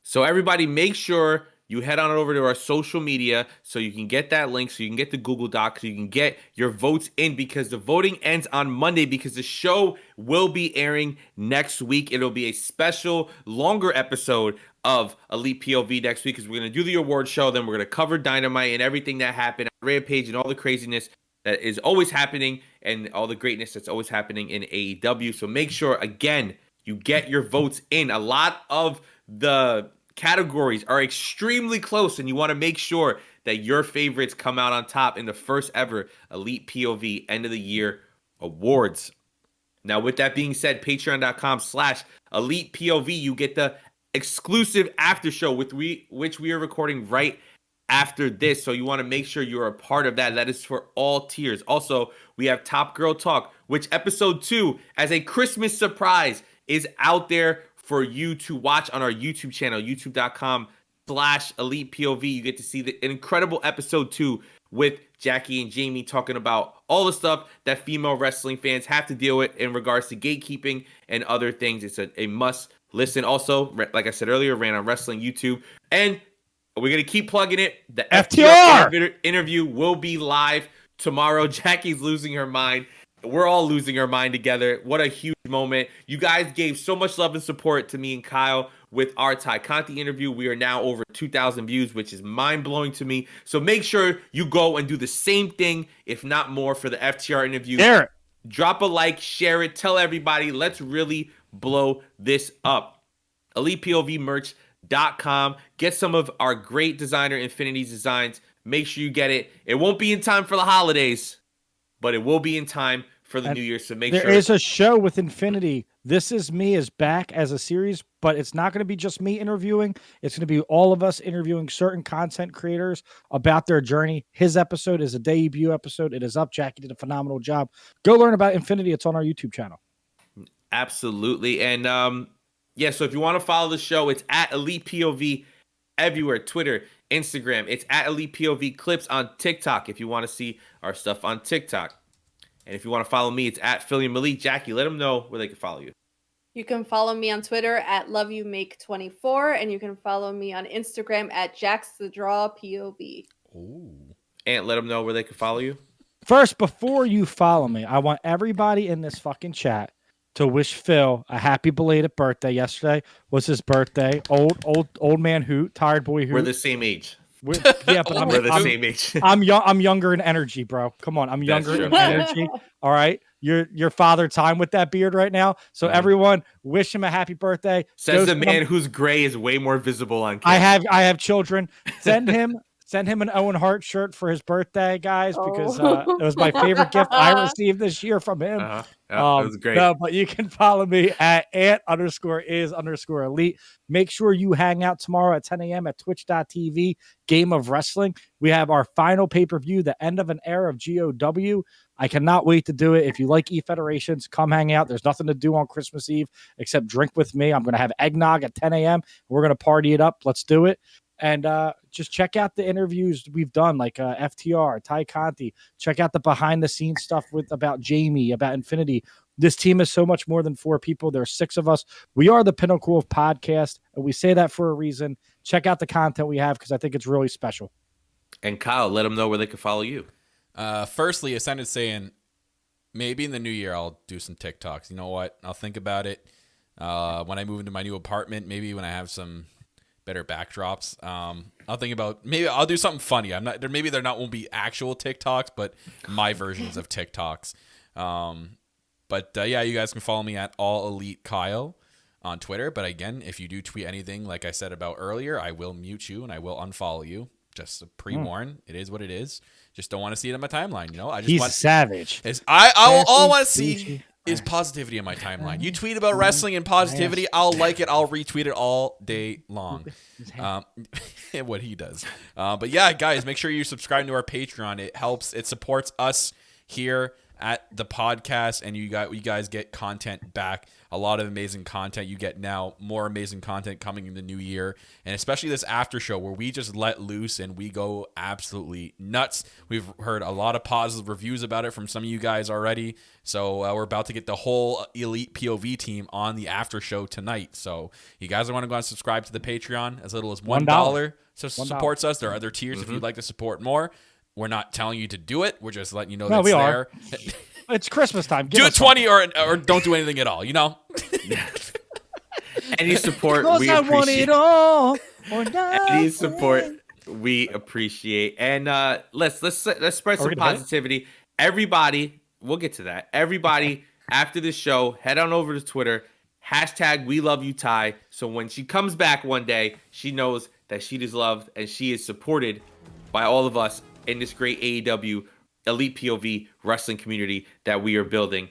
So everybody, make sure you head on over to our social media so you can get that link, so you can get the Google Doc, so you can get your votes in, because the voting ends on Monday, because the show will be airing next week. It'll be a special, longer episode of Elite POV next week, because we're going to do the award show, then we're going to cover Dynamite and everything that happened on Rampage and all the craziness that is always happening and all the greatness that's always happening in AEW. So make sure, again, you get your votes in. A lot of the categories are extremely close, and you want to make sure that your favorites come out on top in the first ever Elite POV End of the Year Awards. Now, with that being said, patreon.com/Elite POV, you get the exclusive after show with which we are recording right after this. So you want to make sure you're a part of that. That is for all tiers. Also, we have Top Girl Talk, which episode 2, as a Christmas surprise, is out there for you to watch on our YouTube channel, youtube.com/Elite POV. You get to see an incredible episode 2 with Jackie and Jamie talking about all the stuff that female wrestling fans have to deal with in regards to gatekeeping and other things. It's a must listen. Also, like I said earlier, Ran on Wrestling YouTube. And we're going to keep plugging it. The FTR interview will be live tomorrow. Jackie's losing her mind. We're all losing our mind together. What a huge moment. You guys gave so much love and support to me and Kyle with our Ty Conti interview. We are now over 2,000 views, which is mind-blowing to me. So make sure you go and do the same thing, if not more, for the FTR interview. Share it. Drop a like, share it, tell everybody. Let's really blow this up. ElitePOVmerch.com. Get some of our great designer Infinity's designs. Make sure you get it. It won't be in time for the holidays, but it will be in time for the New Year. So make sure. There is a show with Infinity. This Is Me is back as a series, but it's not going to be just me interviewing. It's going to be all of us interviewing certain content creators about their journey. His episode is a debut episode. It is up. Jackie did a phenomenal job. Go learn about Infinity. It's on our YouTube channel. Absolutely. And yeah, so if you want to follow the show, it's at Elite POV everywhere. Twitter, Instagram. It's at Elite POV Clips on TikTok if you want to see our stuff on TikTok. And if you want to follow me, it's at Philly Malik. Jackie, let them know where they can follow you. You can follow me on Twitter at LoveYouMake24, and you can follow me on Instagram at JacksTheDrawPOV. Ooh. And let them know where they can follow you. First, before you follow me, I want everybody in this fucking chat to wish Phil a happy belated birthday. Yesterday was his birthday. Old man Hoot, tired boy Hoot. We're the same age. Yeah, but We're the same age. I'm younger in energy, bro. Come on, I'm younger in energy. All right, you're father time with that beard right now. So everyone, wish him a happy birthday. Says the man whose gray is way more visible on camera. I have children. Send him an Owen Hart shirt for his birthday, guys, because it was my favorite gift I received this year from him. That was great. No, but you can follow me at ant_is_elite. Make sure you hang out tomorrow at 10 a.m. at twitch.tv, Game of Wrestling. We have our final pay-per-view, the end of an era of GOW. I cannot wait to do it. If you like E-Federations, come hang out. There's nothing to do on Christmas Eve except drink with me. I'm going to have eggnog at 10 a.m. We're going to party it up. Let's do it. And just check out the interviews we've done, like FTR, Ty Conti. Check out the behind-the-scenes stuff about Jamie, about Infinity. This team is so much more than 4 people. There are 6 of us. We are the pinnacle of podcast, and we say that for a reason. Check out the content we have because I think it's really special. And Kyle, let them know where they can follow you. Firstly, Ascended saying, maybe in the new year I'll do some TikToks. You know what? I'll think about it. When I move into my new apartment, maybe when I have some better backdrops, I'll think about maybe I'll do something funny. I'm not there. Maybe there won't be actual TikToks, but my versions of TikToks. But yeah, you guys can follow me at All Elite Kyle on Twitter. But again, if you do tweet anything like I said about earlier, I will mute you and I will unfollow you. Just to pre-warn, It is what it is. Just don't want to see it on my timeline. You know, I just He's want savage. all I want to see is positivity on my timeline. You tweet about wrestling and positivity, I'll like it. I'll retweet it all day long. What he does. But yeah, guys, make sure you subscribe to our Patreon. It helps. It supports us here at the podcast, and you guys get content back. A lot of amazing content you get now, more amazing content coming in the new year, and especially this after show where we just let loose and we go absolutely nuts. We've heard a lot of positive reviews about it from some of you guys already, so we're about to get the whole Elite POV team on the after show tonight. So you guys want to go and subscribe to the Patreon as little as $1 supports us. There are other tiers if you'd like to support more. We're not telling you to do it. We're just letting you know that's there. It's Christmas time. Do it 20 or don't do anything at all, you know? Any support we I want appreciate. it all or nothing. Any support we appreciate. And let's spread some positivity. Everybody, we'll get to that. Everybody, after this show, head on over to Twitter. # we love you, Ty. So when she comes back one day, she knows that she is loved and she is supported by all of us in this great AEW Elite POV wrestling community that we are building.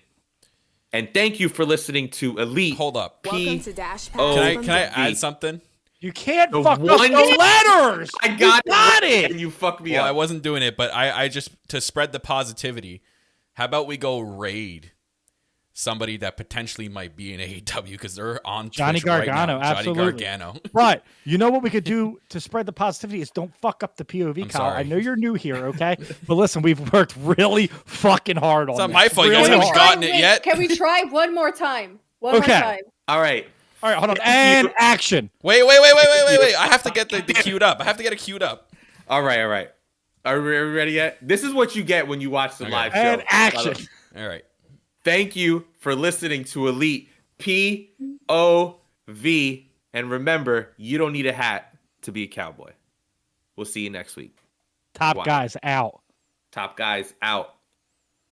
And thank you for listening to Elite. Hold up. Welcome to Dash Pass. Can I add something? You can't The fuck up one- the letters. I got it. And you fucked me Well, I up. wasn't doing it, but I just, to spread the positivity, how about we go raid somebody that potentially might be in AEW because they're on Johnny Twitch right Gargano, now. absolutely. Johnny Gargano. Right. You know what we could do to spread the positivity is don't fuck up the POV, I'm Kyle. sorry. I know you're new here, okay? But listen, we've worked really fucking hard on It's not this. my fault. You guys Really haven't hard. gotten it yet. Can we try one more time? One more Okay. time. All right. All right, hold on. And action. Wait. I have to get the queued up. I have to get it queued up. All right. Are we ready yet? This is what you get when you watch the live show. And action. All right. Thank you for listening to Elite POV. And remember, you don't need a hat to be a cowboy. We'll see you next week. Top Wow. guys out. Top guys out.